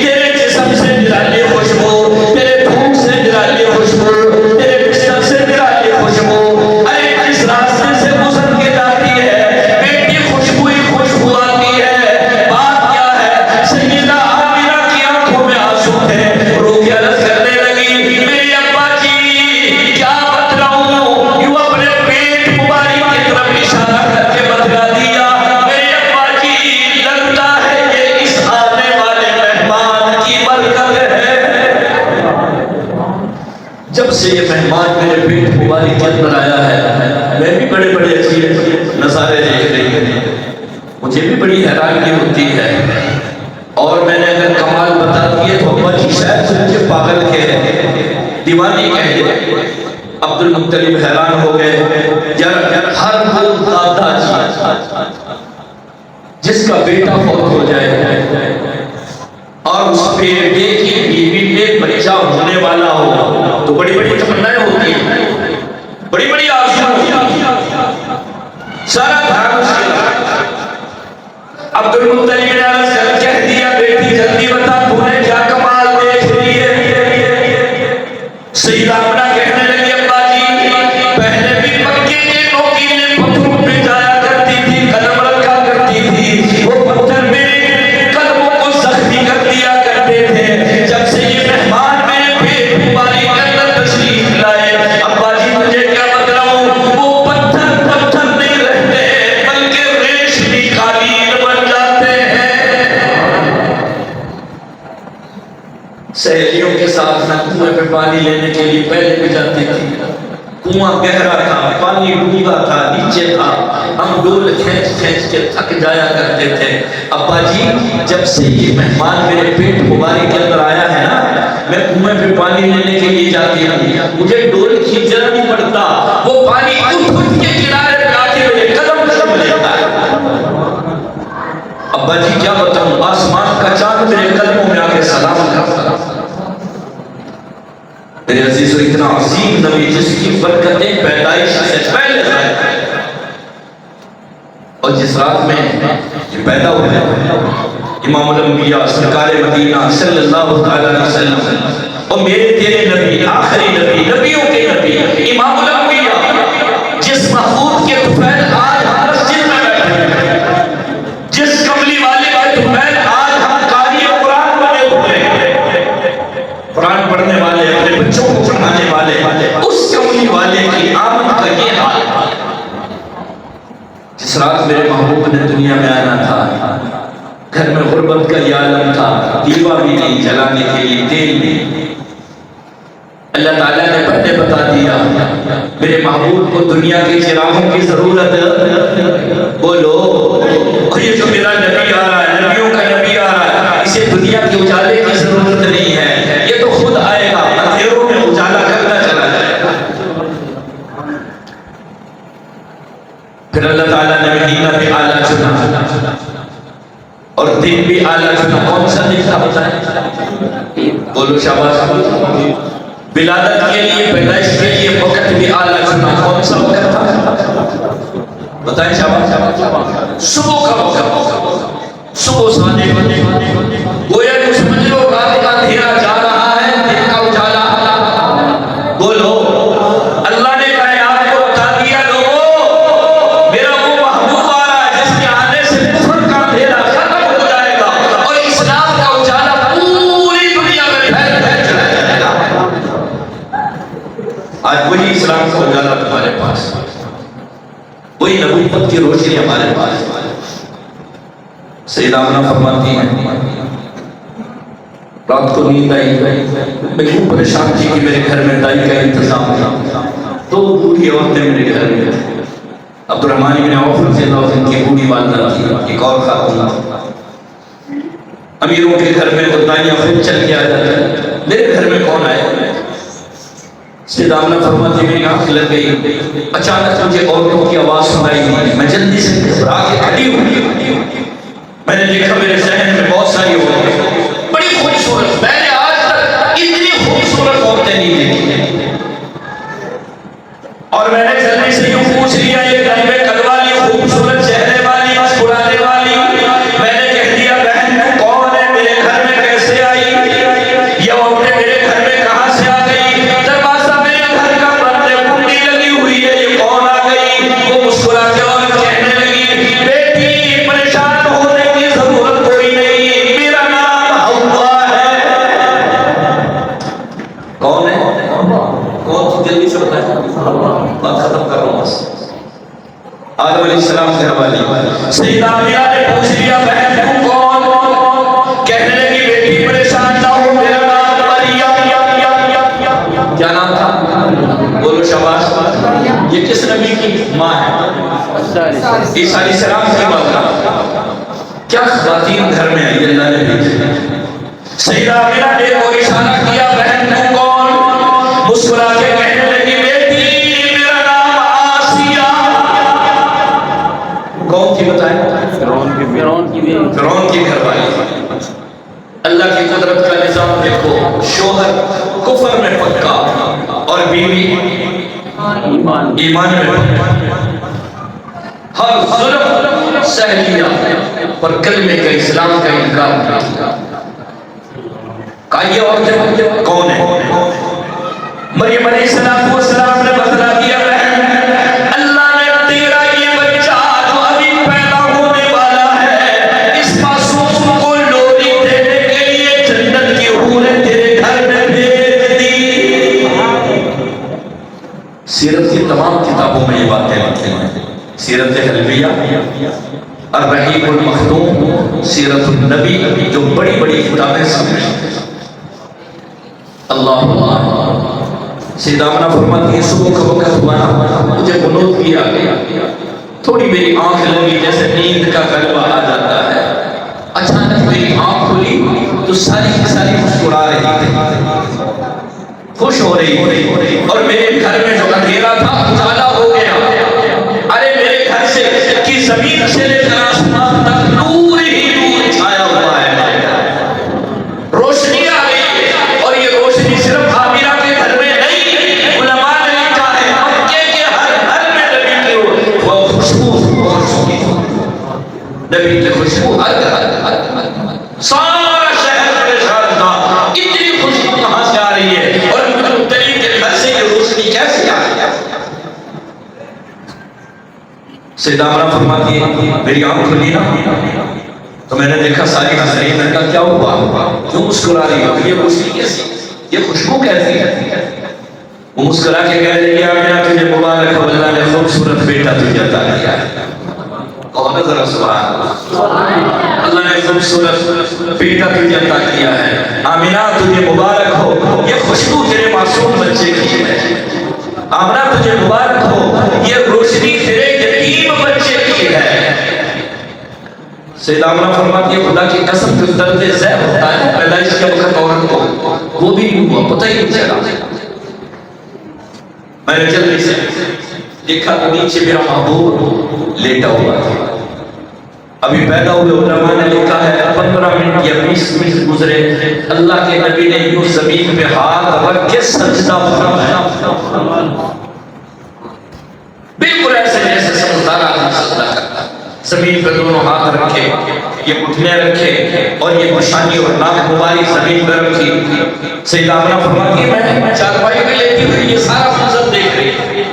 تیرے جسم سے نرالی خوشبو، تیرے پھونک سے نرالی خوشبو، تیرے بستر سے نرالی خوشبو، ارے جس راستے سے گزر کے جاتی ہے بیٹی خوشبو ہی خوشبو آتی ہے، بات کیا ہے؟ سیدہ آمنہ کی آنکھوں میں آنسو تھے، رو کے عرض کرنے لگی میرے ابا جی کیا بتلاؤں، یوں اپنے پیٹ مبارک کی طرف اشارہ کر کے بتلا دیا میرے ابا جی لگتا ہے یہ اس آنے والے مہمان کی برکت ہے۔ جب سے یہ مہمان میرے پیٹ مبارک کے اندر آیا ہے میں بھی بڑے بڑے عجیب نظارے دیکھ رہی ہوں، مجھے بھی بڑی حیرانی ہوتی ہے، اور میں نے اگر کمال بتا دیے تو ابا جی شاید سن کے پاگل کے دیوانی کہہ دے۔ عبد المطلب حیران ہو گئے، یار ہر دادا جی جس کا بیٹا فوت ہو جائے اور اس بیٹے کی بیوی میں بچہ ہونے والا ہو تو بڑی بڑی تمنائیں ہوتی ہیں، بڑی بڑی آرزو ہوتی ہیں، سارا دھیان اس کے۔ عبد المطلب نے عرض کر کہہ دیا بیٹی جلدی بتا تو نے کیا کمال دیکھ لی ہے؟ سیدہ آمنہ کہنے لگی ابا جی پہلے بھی مکے کے نوکیلے پتھروں پہ جایا کرتی تھی، قدم رکھا کرتی تھی، وہ پتھر میرے قدموں کو زخمی کر دیا کرتے تھے، جب سے یہ مہمان میرے پیٹ مبارک کے اندر تشریف لائے ابا جی مجھے کیا بتلاؤں وہ پتھر پتھر نہیں رہتے بلکہ ریشمی قالین بن جاتے ہیں۔ سہیلیوں کے ساتھ نہ کنویں پہ پانی لینے کے لیے پہلے بھی جاتی تھی، کنواں گہرا تھا، پانی ڈوبا تھا، نیچے تھا، ہم ڈول کھینچ کھینچ کے تھک جایا کرتے تھے۔ ابا جی جب سے یہ مہمان میرے پیٹ مبارک کے اندر آیا ہے نا میں کنویں پہ پانی لینے کے لیے جاتی ہوں، مجھے ڈول کھینچنا نہیں پڑتا، وہ پانی اٹھ اٹھ کے کنارے پہ آ کے میرے قدم قدم لیتا ہے۔ ابا جی کیا بتاؤں آسمان کا چاند میرے قدموں میں آ کے سلام کرتا ہے۔ میرے عزیز و اتنا عظیم نبی جس کی برکتیں پیدائش سے پہلے اور جس رات میں یہ پیدا ہوئے امام الانبیاء سرکار مدینہ صلی اللہ علیہ وسلم اور میرے تیرے نبی آخری نبی نبیوں کے نبی امام الانبیاء جس محفوظ کے طفیل آج ہم مسجد میں بیٹھے، جس کملی والے کے طفیل آج ہم قاری قرآن بنے ہوئے، قرآن پڑھنے والے اپنے بچوں کو پڑھانے والے، اس کملی والے کی آمد کا یہ حال جس رات میرے محبوب نے دنیا میں آنا تھا، گھر میں غربت کا یہ عالم تھا، دیوا بھی نہیں جلانے کے لیے تیل نہیں، اللہ تعالیٰ نے پہلے بتا دیا میرے محبوب کو دنیا کے چراغوں کی ضرورت، بولو اور یہ جو میرا نبی آ رہا ہے نبیوں کا نبی آ رہا ہے اسے دنیا کے اجالے کی ضرورت نہیں ہے، یہ تو خود آئے گا اندھیروں میں اجالا کرنا چلا جائے گا۔ پھر اللہ تعالیٰ نے مدینہ بھی اعلیٰ چنا اور دن بھی اعلیٰ چنا، کون سا دن تھا بتائیں؟ بولو شاباش۔ ولادت کے لیے پیدائش کے لیے وقت بھی اعلیٰ چنا، کون سا وقت تھا بتائیں شاباش؟ صبح کا وقت، صبح صادق گویا کہ سمجھ لو رات کا اندھیرا جا رہا ہے دن کا اجالا، بولو اللہ نے کہا آپ کو بتا دیا لوگوں میرا وہ محبوب آ رہا ہے جس کے آنے سے کفر کا السلام کا اجالا تمہارے پاس، وہی نبوت کی روشنی ہمارے پاس۔ سیدہ آمنہ فرماتی ہیں رات کو نیند آئی، میں خوب پریشان تھی کہ میرے گھر میں دائی کا انتظام تھا، دو بوڑھی عورتیں میرے گھر میں تھیں، عبد الرحمن بن عوف رضی اللہ عنہ کی بوڑھی والدہ تھی، ایک اور خاتون تھی۔ امیروں کے گھر میں تو دائیاں خود چل کے آ جاتی ہیں، میرے گھر میں کون آئے؟ سیدہ آمنہ فرماتی میری آنکھ لگ گئی، اچانک مجھے عورتوں کی آواز سنائی دی، میں جلدی سے گھبرا کے کھڑی ہوئی، میں نے دیکھا میرے ذہن میں بہت ساری عورتیں، بڑی خوبصورت، میں نے آج تک اتنی خوبصورت عورتیں نہیں دیکھی، اور میں نے جلدی سے یوں پوچھ لیا یہ لمبے قد والی خوبصورت چہرے والی مسکرانے والی، میں نے کہہ دیا بہن تو کون ہے، میرے گھر میں کیسے آئی، یہ عورتیں میرے گھر میں کہاں سے آ گئی، دروازہ میرے گھر کا بند ہے، کنڈی لگی ہوئی ہے، یہ کون آ گئی؟ وہ مسکرا کے اور کہنے لگی بیٹی پریشان ہونے کی ضرورت کوئی نہیں، میرا نام حوا ہے۔ کون ہے؟ کون؟ جلدی سے بتائیں، بات ختم کر رہا ہوں بس۔ آدم علیہ السلام کے حوالے سیدہ آمنہ نے پوچھ لیا بہن تم کون؟ کہنے لگی بیٹی پریشان نہ ہو، میرا نام مریم۔ کیا نام تھا؟ بولو شاباش۔ یہ کس نبی کی ماں ہے؟ عیسیٰ علیہ السلام کی ماں۔ کیا خواتین گھر میں آئی اللہ نے بھیجی۔ سیدہ آمنہ نے وہ اشارہ کیا بہن تم کون؟ مسکرا کے کہنے لگی بیٹی میرا نام آسیہ۔ کون تھی بتائیں؟ فرعون کی گھر والی۔ اللہ کی قدرت کا نظام دیکھو، شوہر کفر میں پکا اور بیوی ایمان میں پکا، ہر ظلم سہ لیا پر کلمے کا اسلام کا انکار کیا۔ کہا یہ عورتیں کون ہے؟ مریم علیہ السلام نے بتلا دیا بہن اللہ نے تیرا یہ بچہ جو ابھی پیدا ہونے والا ہے اس معصوم کو لوری دینے کے لیے جنت کی حوریں تیرے گھر میں بھیج دی۔ سیرت کی تمام کتابوں میں یہ باتیں لکھی ہیں، سیرت حلبیہ، الرحیق المختوم، سیرت النبی، جو بڑی بڑی کتابیں سامنے۔ اللہ اللہ۔ سیدہ آمنہ فرماتی ہے صبح کا وقت ہوا نا، مجھے غنود بھی آ گیا، تھوڑی میری آنکھ لگی جیسے نیند کا غلبہ آ جاتا ہے، اچانک میری آنکھ کھلی تو ساری کی ساری مسکرا رہی تھی، خوش ہو رہی تھی، اور میرے گھر میں جو اندھیرا تھا اجالا ہو گیا۔ ارے میرے گھر سے کی زمین سے لے کر آسمان تک نور ہی نور چھایا ہوا ہے، روشنی آ گئی ہے، اور یہ روشنی صرف آمنہ کے گھر میں نہیں، علماء نے لکھا ہے مکے کے ہر گھر میں نبی کی وہ خوشبو پہنچ چکی، نبی کی خوشبو ہر سارا شہر پریشان تھا، اتنی خوشبو کہاں سے آ رہی ہے، اور مبتلی کے گھر سے یہ روشنی کیسے آ رہی ہے؟ سیدہ آمنہ فرماتی ہے میری آنکھ کھلی نا تو میں نے دیکھا ساری حسین، میں نے کہا کیا ہوا، کیوں مسکرا رہی ہو، یہ روشنی کیسی، یہ خوشبو کیسی ہے؟ وہ مسکرا کے کہہ رہی ہے آمنہ تجھے مبارک ہو، اللہ نے خوبصورت بیٹا تجھے عطا کیا ہے۔ کہو ذرا سبحان اللہ، اللہ نے خوبصورت بیٹا تجھے عطا کیا ہے، آمنہ تجھے مبارک ہو، یہ خوشبو تیرے معصوم بچے کی ہے، آمنہ تجھے مبارک ہو، یہ روشنی تیرے یتیم بچے کی ہے۔ سیدہ آمنہ فرماتی ہے خدا کی قسم جو درد ذہ ہوتا ہے پیدائش کے وقت عورت کو، وہ بھی نہیں ہوا، پتہ ہی نہیں چلا۔ میں نے جلدی سے دیکھا کہ نیچے میرا محبوب لیٹا ہوا تھا، ابھی پیدا ہوئے علماء نے لکھا ہے 15 منٹ یا 20 منٹ گزرے، اللہ کے نبی نے یوں زمین پہ ہاتھ رکھ کے سجدہ فرمایا، بالکل ایسے جیسے سمجھدار آدمی سجدہ کرتا، زمین پہ دونوں ہاتھ رکھے، یہ گھٹنے رکھے اور یہ پیشانی اور ناک مبارک زمین پہ رکھی۔ سیدہ آمنہ فرماتی ہے میں چارپائی پہ لیٹی ہوئی یہ سارا منظر دیکھ رہی تھی۔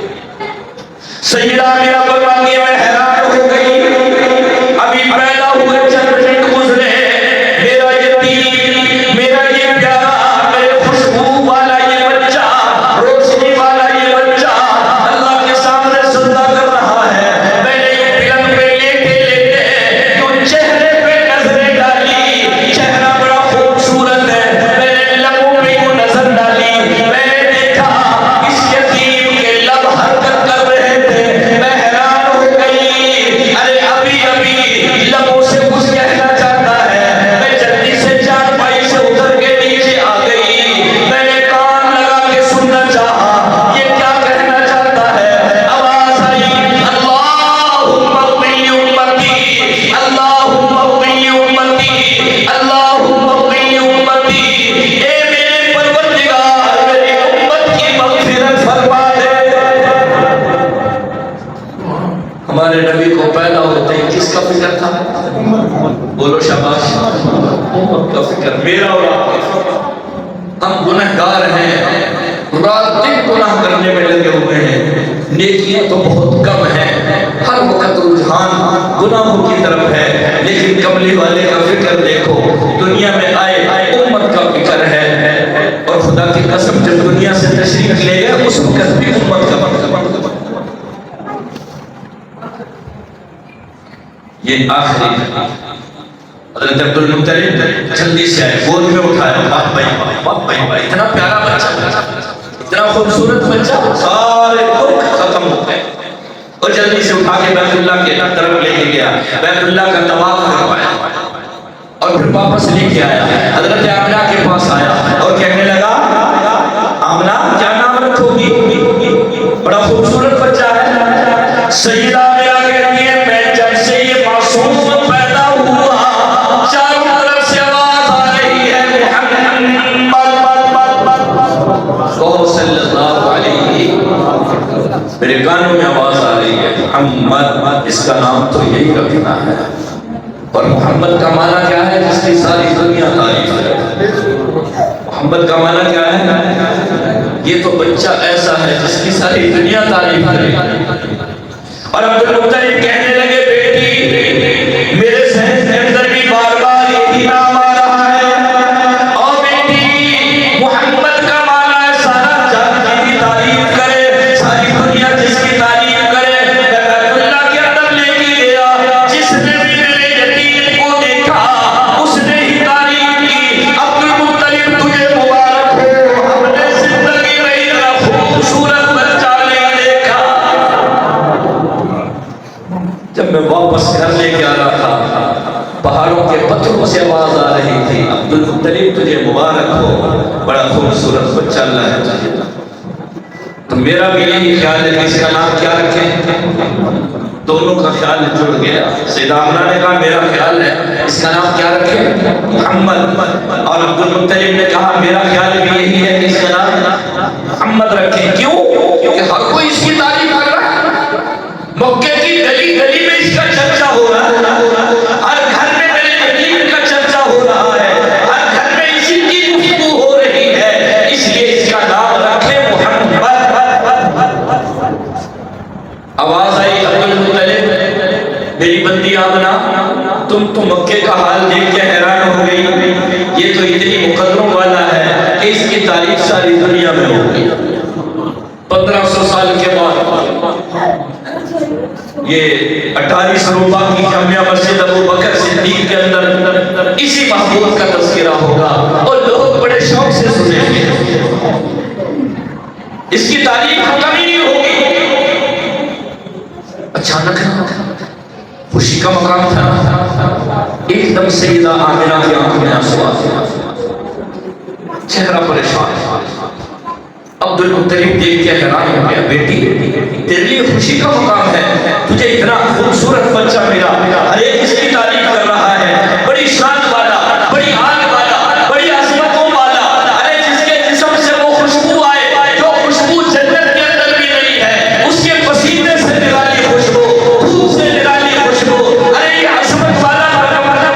سیدہ آمنہ فرماتی ہے میں حیران ہو گئی، ابھی پیدا ہوئے چند منٹ گزرے، میرا یتیم، میرا یہ پیارا، میرے خوشبو والا یہ بچہ، روشنی والا یہ بچہ فکر تھا؟ بولو شاباش، امت کا فکر، میرا اور آپ کا فکر۔ ہم گنہگار ہیں، رات دن گناہ کرنے میں لگے ہوئے ہیں، نیکیاں تو بہت کم ہیں، ہر وقت رجحان گناہوں کی طرف ہے، لیکن کملی والے کا فکر دیکھو، دنیا میں آئے امت کا فکر ہے، اور خدا کی قسم جب دنیا سے تشریف لے گئے اس وقت بھی امت کا فکر۔ یہ آخری حضرت عبدالمطلب جلدی سے آئے، گود میں اٹھایا، باپ بھائی اتنا پیارا بچہ، اتنا خوبصورت بچہ، سارے دکھ ختم ہو گئے، اور جلدی سے اٹھا کے بیت اللہ کے طرف لے کے گیا، بیت اللہ کا طواف کروایا، اور پھر واپس لے کے آیا، حضرت آمنہ کے پاس آیا اور کہنے لگا آمنہ کیا نام رکھو گی؟ بڑا خوبصورت بچہ ہے۔ سیدہ آمنہ کہتی ہے میں جب سے یہ معصوم پیدا ہوا چاروں طرف سے آواز آ رہی ہے محمد صلی اللہ علیہ، میرے کانوں میں آواز آ رہی ہے محمد، اس کا نام تو یہی رکھنا ہے، اور محمد کا معنی کیا ہے؟ جس کی ساری دنیا تعریف ہے۔ محمد کا معنی کیا ہے؟ یہ تو بچہ ایسا ہے جس کی ساری دنیا تعریف کرے۔ اور عبدالمطلب کہنے لگے بیٹی میرے ذہن کے اندر بھی بار بار یہی نام آ رہا ہے، اور بیٹی محمد کا معنی ہے سارا جہان کی بھی تعریف کرے، ساری دنیا جس کی تعریف کرے۔ بیت اللہ کے اندر لے کے گیا، جس نے بھی میرے یتیم کو دیکھا اس نے ہی تعریف کی، عبدالمطلب تجھے مبارک ہو، ہم نے زندگی میں اتنا خوبصورت بچہ نہیں دیکھا۔ جب میں واپس گھر لے کے آ رہا تھا، پہاڑوں کے پتھروں سے آواز آ رہی تھی عبدالمطلب تجھے مبارک ہو، بڑا خوبصورت بچہ اللہ ہے تجھے۔ تو میرا بھی یہی خیال ہے کہ اس کا نام کیا رکھیں؟ دونوں کا خیال جڑ گیا۔ سیدہ آمنہ نے کہا میرا خیال ہے اس کا نام کیا رکھیں؟ محمد، اور عبدالمطلب نے کہا میرا خیال بھی یہی ہے کہ اس کا نام محمد رکھیں۔ کیوں؟ کیونکہ ہر کوئی اس کی تعریف کر رہا ہے، مکے کی گلی گلی میں اس کا چرچا ہو رہا ہے، ہر گھر میں میرے یتیم کا چرچا ہو رہا ہے، ہر گھر میں اسی کی گفتگو ہو رہی ہے، اس لیے اس کا نام رکھے محمد۔ آواز آئی عبدالمطلب میری بندی آمنہ تم تو مکے کا حال دیکھ کے حیران ہو گئی، یہ تو اتنی مقدروں والا ہے کہ اس کی تعریف ساری دنیا میں ہو گئی۔ 1500 سال کے بعد یہ 28 روبہ کی جامعہ مسجد ابو بکر صدیق کے اندر اسی محبوب کا تذکرہ ہوگا، اور لوگ بڑے شوق سے سنیں گے، اس کی تعریف ختم ہی نہیں ہوگی۔ اچانک خوشی کا مقام تھا، ایک دم سیدہ آمنہ کی آنکھ میں آنسو آ گیا، چہرہ پریشان۔ عبدالمطلب دیکھ کے حیران ہو گیا، بیٹی تیرے لیے خوشی کا مقام ہے، تجھے اتنا خوبصورت بچہ ملا، ہر ایک اس کی تعریف کر رہا ہے، بڑی شان والا، بڑی آگ والا، بڑی عظمتوں والا، ارے جس کے جسم سے وہ خوشبو آئے جو خوشبو جنت کے اندر بھی نہیں ہے، اس کے پسینے سے نرالی خوشبو، دھوپ سے نرالی خوشبو، ارے یہ عظمت والا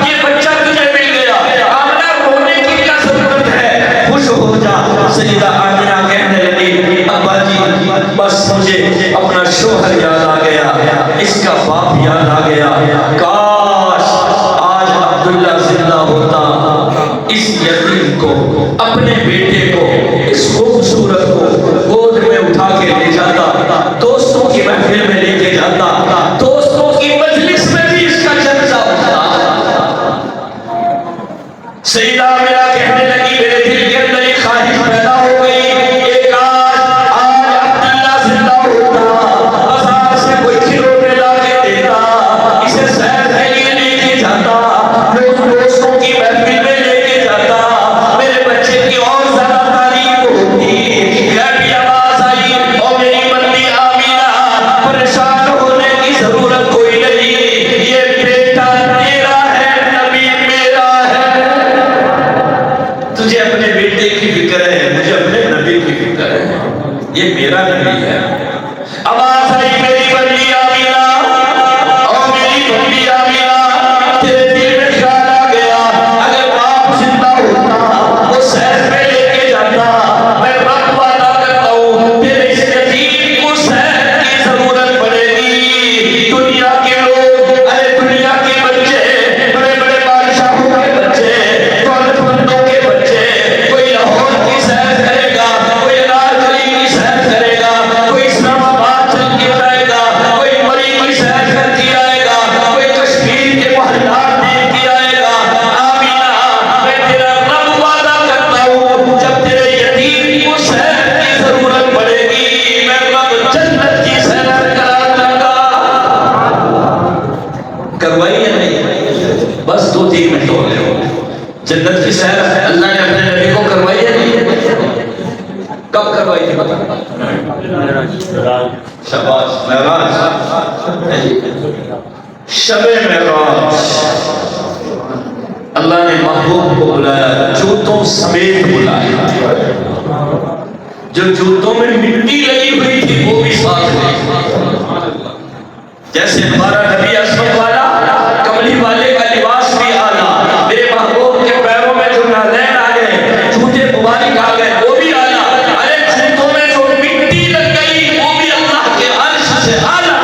یہ بچہ تجھے مل گیا، آمنہ رونے کی کیا ضرورت ہے، خوش ہو جا۔ سیدہ آمنہ کہنے لگی ابا جی بس مجھے اپنا شوہر یاد آ گیا، اس کا باپ یاد آ گیا، کاش آج عبداللہ زندہ ہوتا، اس یتیم کو، اپنے بیٹے کو، اس خوبصورت کو گود میں اٹھا کے لے جاتا، دوستوں کی محفل میں لے کے جاتا، دوستوں کی مجلس میں بھی اس کا چرچا ہوتا۔ سیدہ آمنہ کہنے لگی میرے دل کے اندر ایک خواہش پیدا ہو گئی، ایک آج عبداللہ زندہ ہوتا، بازار سے کوئی کھلونے لا کے دیتا، اسے سیر کے لیے لے کے جاتا، دوستوں کی محفل میں لے کے جاتا، میرے بچے کی اور زیادہ تعریف ہوتی۔ یہ بھی آواز آئی اور میری بندی آمنہ پریشان ہونے کی ضرورت کوئی نہیں، یہ بیٹا تیرا ہے، نبی میرا ہے، تجھے اپنے بیٹے کی فکر ہے، مجھے اپنے نبی کی فکر ہے، یہ میرا نبی ہے۔ آواز آئی میری بندی آمنہ اور میری بندی آمنہ جنت کی سیر اللہ نے اپنے نبی کو کروائی ہے نہیں؟ کب کروائی تھی بتا؟ شباش، معراج، شب معراج اللہ نے محبوب کو بلایا، جوتوں سمیت بلایا، جو جوتوں میں مٹی لگی ہوئی تھی وہ بھی ساتھ لے، جیسے ہمارا نبی اسود والا کملی والے کا لباس بھی آلہ، میرے محبوب کے پیروں میں جو نالین آ گئے، جوتے مبارک آ گئے وہ بھی آلہ، ارے جوتوں میں جو مٹی لگ گئی وہ بھی اللہ کے عرش سے آلہ۔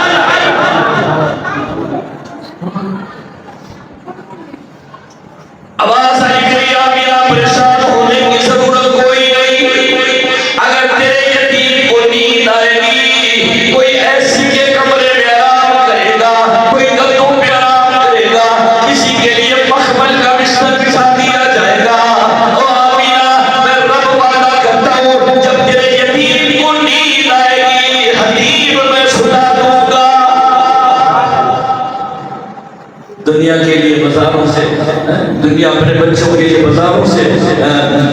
آواز آئی گئی آمینہ پریشان ہونے کی ضرورت کوئی نہیں، اگر تیرے یتیم کو نیند آئے گی، کوئی ایسی کے کمرے میں آرام کرے گا، کوئی گدوں پہ آرام کرے گا، کسی کے لیے مخمل کا بستر بچھا دیا جائے گا۔ او آمینہ میں رب وعدہ کرتا ہوں جب تیرے یتیم کو نیند آئے گی حدیب میں سلا دوں گا۔ دنیا کے لیے بازاروں سے، دنیا اپنے بچوں کے لیے بازاروں سے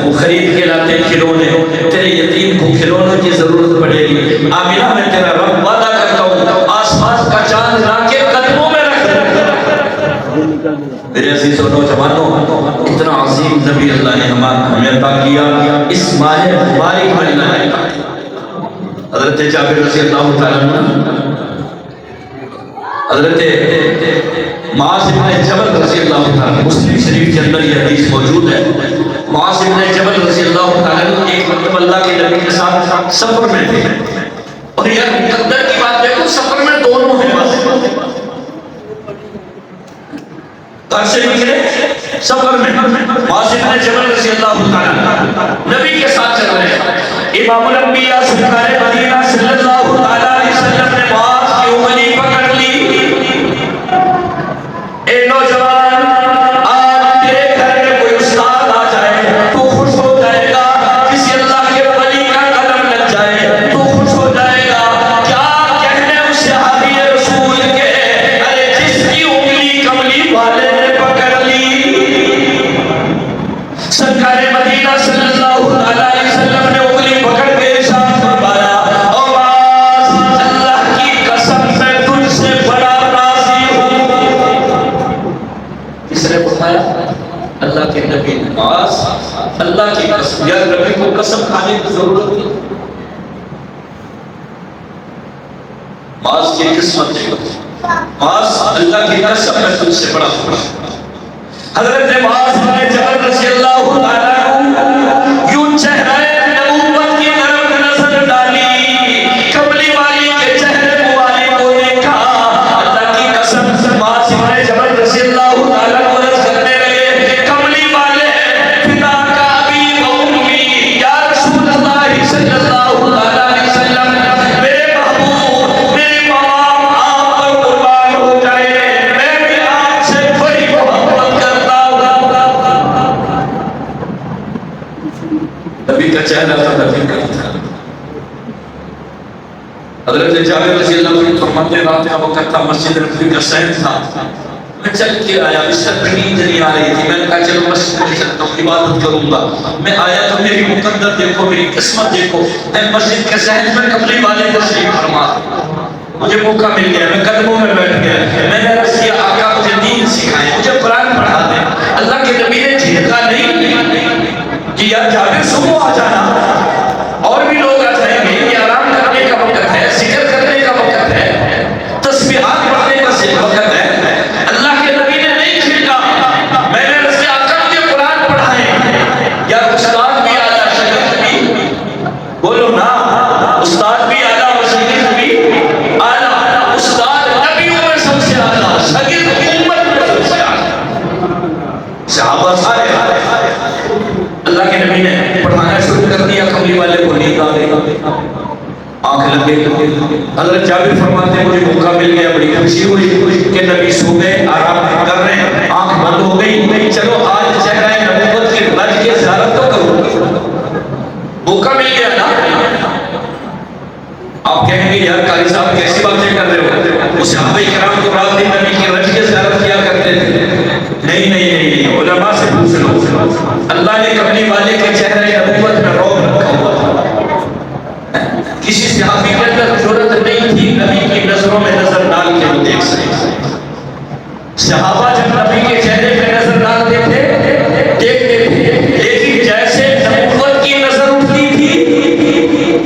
وہ خرید کے لاتے کھلونے، تیرے یتیم کو کھلونوں کی ضرورت پڑے گی۔ آمینہ میں تیرا رب وعدہ کرتا ہوں آسمان کا چاند لا کے قدموں میں رکھ دوں۔ میرے عزیز و نوجوانوں، اتنا عظیم نبی اللہ نے ہمیں عطا کیا، اس ماہ مبارک میں اللہ نے عطا کیا۔ حضرت جابر رضی اللہ تعالیٰ عنہ، حضرت معاذ بن جبل رضی اللہ تعالیٰ، مسلم شریف کے اندر یہ حدیث موجود ہے، معاذ بن جبل رضی اللہ تعالیٰ ایک مرتبہ اللہ کے نبی کے ساتھ سفر میں تھے، اور یہ مقدر کی بات دیکھو سفر میں دونوں ہیں، گھر سے نکلے سفر میں، معاذ بن جبل رضی اللہ تعالیٰ نبی کے ساتھ چل رہے ہیں۔ امام الانبیاء سرکار مدینہ صلی اللہ علیہ وسلم نے معاذ کی انگلی پکڑ لی، اے نوجوان آج تیرے گھر میں کوئی استاد آ جائے تو خوش ہو جائے گا، کسی اللہ کے ولی کا قدم لگ جائے تو خوش ہو جائے گا، کیا کہنے اس صحابی رسول کے، ارے جس کی انگلی کملی والے نے پکڑ لی۔ سرکار مدینہ صلی اللہ علیہ وسلم نے انگلی پکڑ کے ارشاد فرمایا، او معاذ اللہ کی قسم میں تجھ سے بڑا راضی ہوں۔ کس نے فرمایا؟ اللہ کے نبی نے، معاذ اللہ کی قسم، یا نبی کو قسم کھانے کی ضرورت نہیں، معاذ کی قسمت دیکھو، معاذ اللہ کی قسم میں تجھ سے بڑا خوش۔ حضرت معاذ بن جبل رضی اللہ تعالیٰ عنہ یوں چہرہ نبوت کی طرف نظر ڈالی، کملی والی کے چہرے مبارک کو دیکھا، اللہ کی قسم معاذ بن جبل رضی اللہ تعالیٰ عنہ عرض کرنے لگے، کملی والے فدا کا ابی و امی یا رسول اللہ صلی اللہ علیہ وسلم، میرے محبوب میری ماں آپ پر قربان ہو جائے، میں بھی آپ سے بڑی محبت کرتا ہوں۔ نبی کا چہرہ تھا، نبی کا تھا۔ حضرت جابر رضی اللہ عنہ فرماتے رات کا وقت تھا، مسجد نبوی کا سین تھا، میں چل کے آیا، بستر پہ نیند نہیں آ رہی تھی، میں نے کہا چلو مسجد میں چلتا ہوں عبادت کروں گا۔ میں آیا تو میری مقدر دیکھو، میری قسمت دیکھو، میں مسجد کے صحن میں کملی والے تشریف فرما، مجھے موقع مل گیا، میں قدموں میں بیٹھ گیا، میں نے عرض کیا آقا مجھے دین سکھائیں، مجھے قرآن پڑھا دیں۔ اللہ کے نبی نے جھڑکا نہیں کہ یا جابر صبح آ جانا، اور بھی لوگ آ جائیں گے، یہ آرام کرنے کا وقت ہے، ذکر کرنے کا وقت ہے، تسبیحات پڑھنے کا وقت ہے۔ اللہ کے نبی نے نہیں جھڑکا، میں نے عرض کیا آقا مجھے قرآن پڑھائیں، یا استاد بھی آدھا شاگرد بھی، بولو نا، استاد بھی آدھا شاگرد بھی آدھا، استاد نبیوں میں سب سے آدھا، شاگرد امت میں سب سے آدھا، صحابہ سارے اللہ کے نبی نے پڑھانا شروع کر دیا، کملی والے کو نیند آ گئی، آنکھ لگے۔ حضرت جابر فرماتے ہیں مجھے موقع مل گیا، بڑی خوشی ہوئی کہ نبی سو گئے، آرام کر رہے ہیں، آنکھ بند ہو گئی، چلو آج چہرہ نبوت کی رج کی زیارت تو کروں، موقع مل گیا نا۔ آپ کہیں گے یار قاری صاحب کیسی باتیں کر رہے ہو، اس صحابہ کرام کو رات دن نبی کی رج کی زیارت کیا کرتے تھے۔ نہیں نہیں نہیں، علماء سے پوچھ لو، اللہ نے کملی والے کے چہرے نبوت میں روب رکھا ہوا تھا. کسی صحابی کے اندر ضرورت نہیں تھی نبی کی نظروں میں نظر ڈال کے وہ دیکھ سکے. صحابہ جب نبی کے چہرے پہ نظر ڈالتے تھے دیکھتے تھے، لیکن جیسے نبوت کی نظر اٹھتی تھی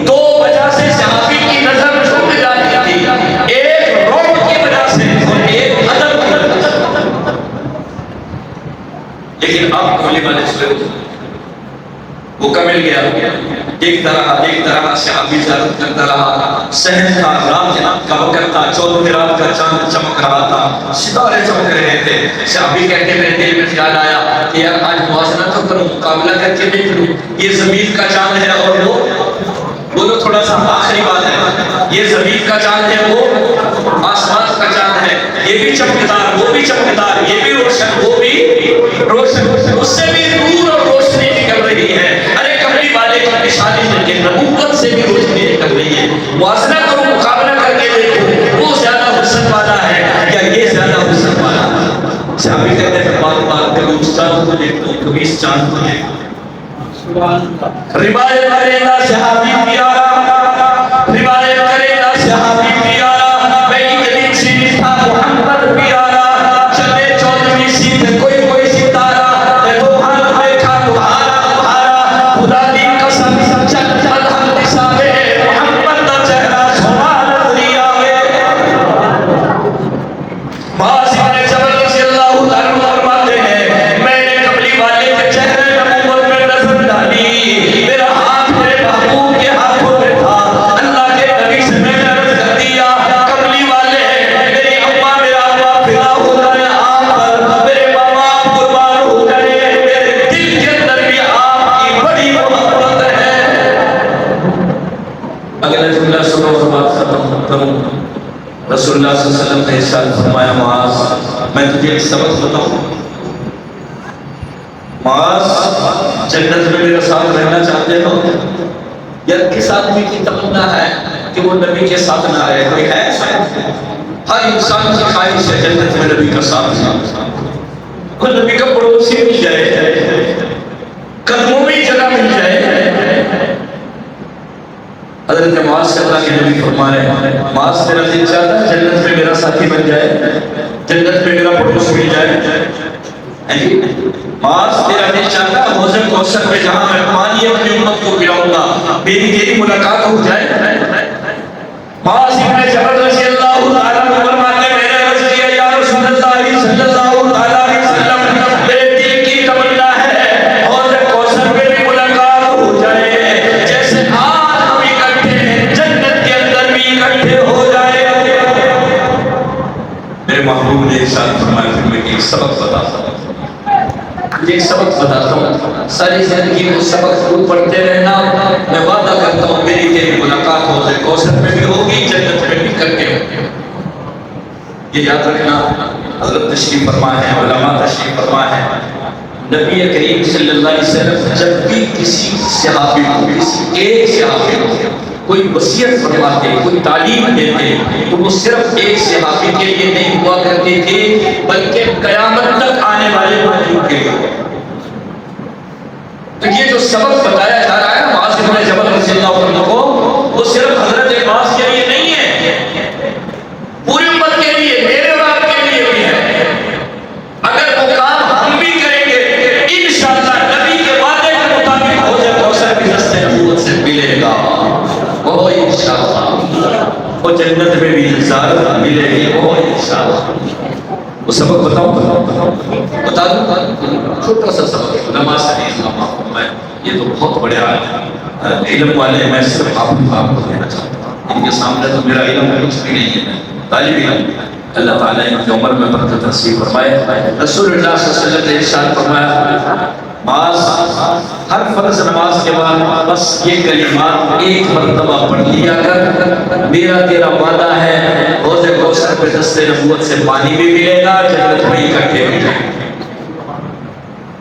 دو وجہ سے صحابی کی نظر جھک جاتی تھی، ایک روب کی وجہ سے اور ایک ادب کی وجہ سے. لیکن اب کملی والے سے موقع مل گیا، دیکھتا رہا صحابی زیارت کرتا رہا. سحر تھا، رات کا وقت تھا، 14 رات کا چاند چمک رہا تھا، ستارے چمک رہے تھے. صحابی کہتے میرے دل میں خیال آیا کہ یار آج موازنہ تو کروں، مقابلہ کر کے دیکھ لوں. یہ زمین کا چاند ہے اور وہ تو تھوڑا سا آخری بات ہے، یہ زمین کا چاند ہے وہ آسمان کا چاند ہے، یہ بھی چمکدار وہ بھی چمکدار، یہ بھی روشن وہ بھی روشن، اس سے بھی نور اور روشنی نکل رہی ہے. ارے کملی والے کی نشانی ہے کہ نبوت سے بھی روشنی نکل رہی ہے. موازنہ کرو، مقابلہ کر کے دیکھو وہ زیادہ حسن والا ہے یا یہ زیادہ حسن والا ہے. صحابی کہتے ہیں بات کبھی اس چاند کو دیکھتا ہوں کبھی اس چاند کو دیکھتا ہوں. روایت کرے گا صحابی پیارا، روایت کرے گا صحابی پیارا، میں ایک دن سے تھا محمد پیارا، چلے 14ویں سیدھ کوئی ستارہ، میں تو ہاتھ دیکھا تمہارا خدا دی قسم چل ہم دساوے محمد دا چہرہ سونا نظری آوے. معاذ ابن جبل رضی اللہ تعالیٰ عنہ فرماتے ہیں میں نے کملی والے کے چہرے نبوت میں نظر ڈالی، میرا ہاتھ میرے محبوب کے ہاتھوں میں تھا. اللہ کے نبی سے میں نے عرض کر دیا کملی والے میری اماں میرا ابا فدا ہو جائے آپ پر، میرے بابا قربان ہو جائے، میرے دل کے اندر بھی آپ کی بڑی محبت ہے. اگلا جملہ سنو اور بات ختم کروں. رسول اللہ صلی اللہ علیہ وسلم نے ارشاد فرمایا معاذ میں تجھے ایک سبق بتاؤں. معاذ جنت میں میرے ساتھ رہنا چاہتے ہو یا کس آدمی کی تمنا ہے کہ وہ نبی کے ساتھ نہ رہے؟ کوئی ہے؟ ہر انسان کی خواہش ہے جنت میں نبی کا ساتھ، کوئی نبی کا پڑوسی مل جائے، قدموں میں جگہ مل جائے. حضرت معاذ سے اللہ کے نبی فرما رہے ہیں معاذ تیرا دل چاہتا ہے جنت میں میرا ساتھی بن جائے، جنت میں میرا پڑوس مل جائے؟ معاذ تیرا دل چاہتا ہے حوض کوثر میں جہاں میں پانی اپنی امت کو پلاؤں گا میری تیری ملاقات ہو جائے؟ معاذ ابن جبل رضی اللہ تعالیٰ عنہ فرماتے ہیں میں نے عرض کیا یا رسول اللہ صلی اللہ تعالیٰ علیہ وسلم میرے دل کی تمنا ہے حوض کوثر میں بھی ملاقات ہو جائے، جیسے آج ہم اکٹھے ہیں جنت کے اندر بھی اکٹھے ہو جائے. میرے محبوب نے ارشاد فرمایا پھر میں ایک سبق بتاتا ہوں، ایک سبق بتاتا ہوں، ساری زندگی کو سبق کو پڑھتے رہنا. میں وعدہ کرتا ہوں میری تیری ملاقات ہو جائے، کوثر میں بھی ہوگی جنت میں بھی کرتے ہوگی. یہ یاد رکھنا. حضرت تشریف فرما ہے، علماء تشریف فرما ہے، نبی کریم صلی اللہ علیہ وسلم جب بھی کسی صحابی کو کسی ایک صحابی کو کوئی وصیت فرماتے کوئی تعلیم دیتے تو وہ صرف ایک صحابی کے لیے نہیں ہوا کرتے تھے بلکہ قیامت تک آنے والے مخلوق کے لیے. تو یہ جو سبق بتایا جا رہا ہے معاذ بن جبل رضی اللہ عنہ کو وہ صرف حضرت معاذ کے لیے نہیں ہے، پوری امت کے لیے، میرے اور آپ کے لیے بھی ہے. اگر وہ کام ہم بھی کریں گے انشاءاللہ نبی کے وعدے کے مطابق حوض کوثر بھی دست نبوت سے ملے گا. وہ انشاءاللہ وہ جنت میں بھی انتظار ملے گی. وہ انشاءاللہ وہ سبق بتا دوں چھوٹا سا سبق نماز ہے. یہ تو بہت بڑے عالم علم والے ہیں، میں صرف آپ کو دینا چاہتا ہوں. ان کے سامنے تو میرا علم کچھ بھی نہیں ہے، طالب علم. اللہ تعالیٰ ان کی عمر میں برکت نصیب فرمائے. رسول اللہ صلی اللہ علیہ وسلم نے ارشاد فرمایا معاذ ہر فرض نماز کے بعد بس یہ کلمات ایک مرتبہ پڑھ لیا کر، میرا تیرا وعدہ ہے حوض کوثر پہ دست نبوت سے پانی بھی ملے گا، جنت میں اکٹھے ہو جائیں.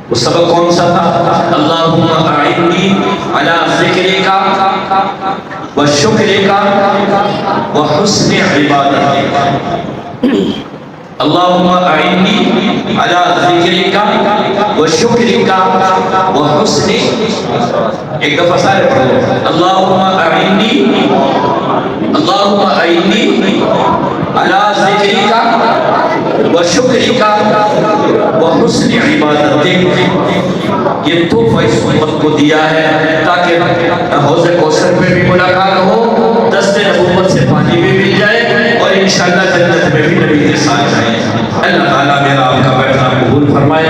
وہ سبق کون سا تھا؟ اللہم اعنی علی ذکرک و شکرک و حسن عبادتک. اللہم اعنی علی ذکرک وشکرک وحسن، ایک دفعہ سارے پڑھو، اللہم اعنی علی ذکرک وشکرک وحسن عبادتک۔ یہ تحفہ اس امت کو دیا ہے تاکہ حوض کوثر پہ بھی ملاقات ہو، دست نبوت سے پانی بھی مل جائے، اور انشاءاللہ جنت میں بھی نبی کے ساتھ جائیں۔ اللہ تعالیٰ میرا آپ کا بیٹھنا قبول فرمائے۔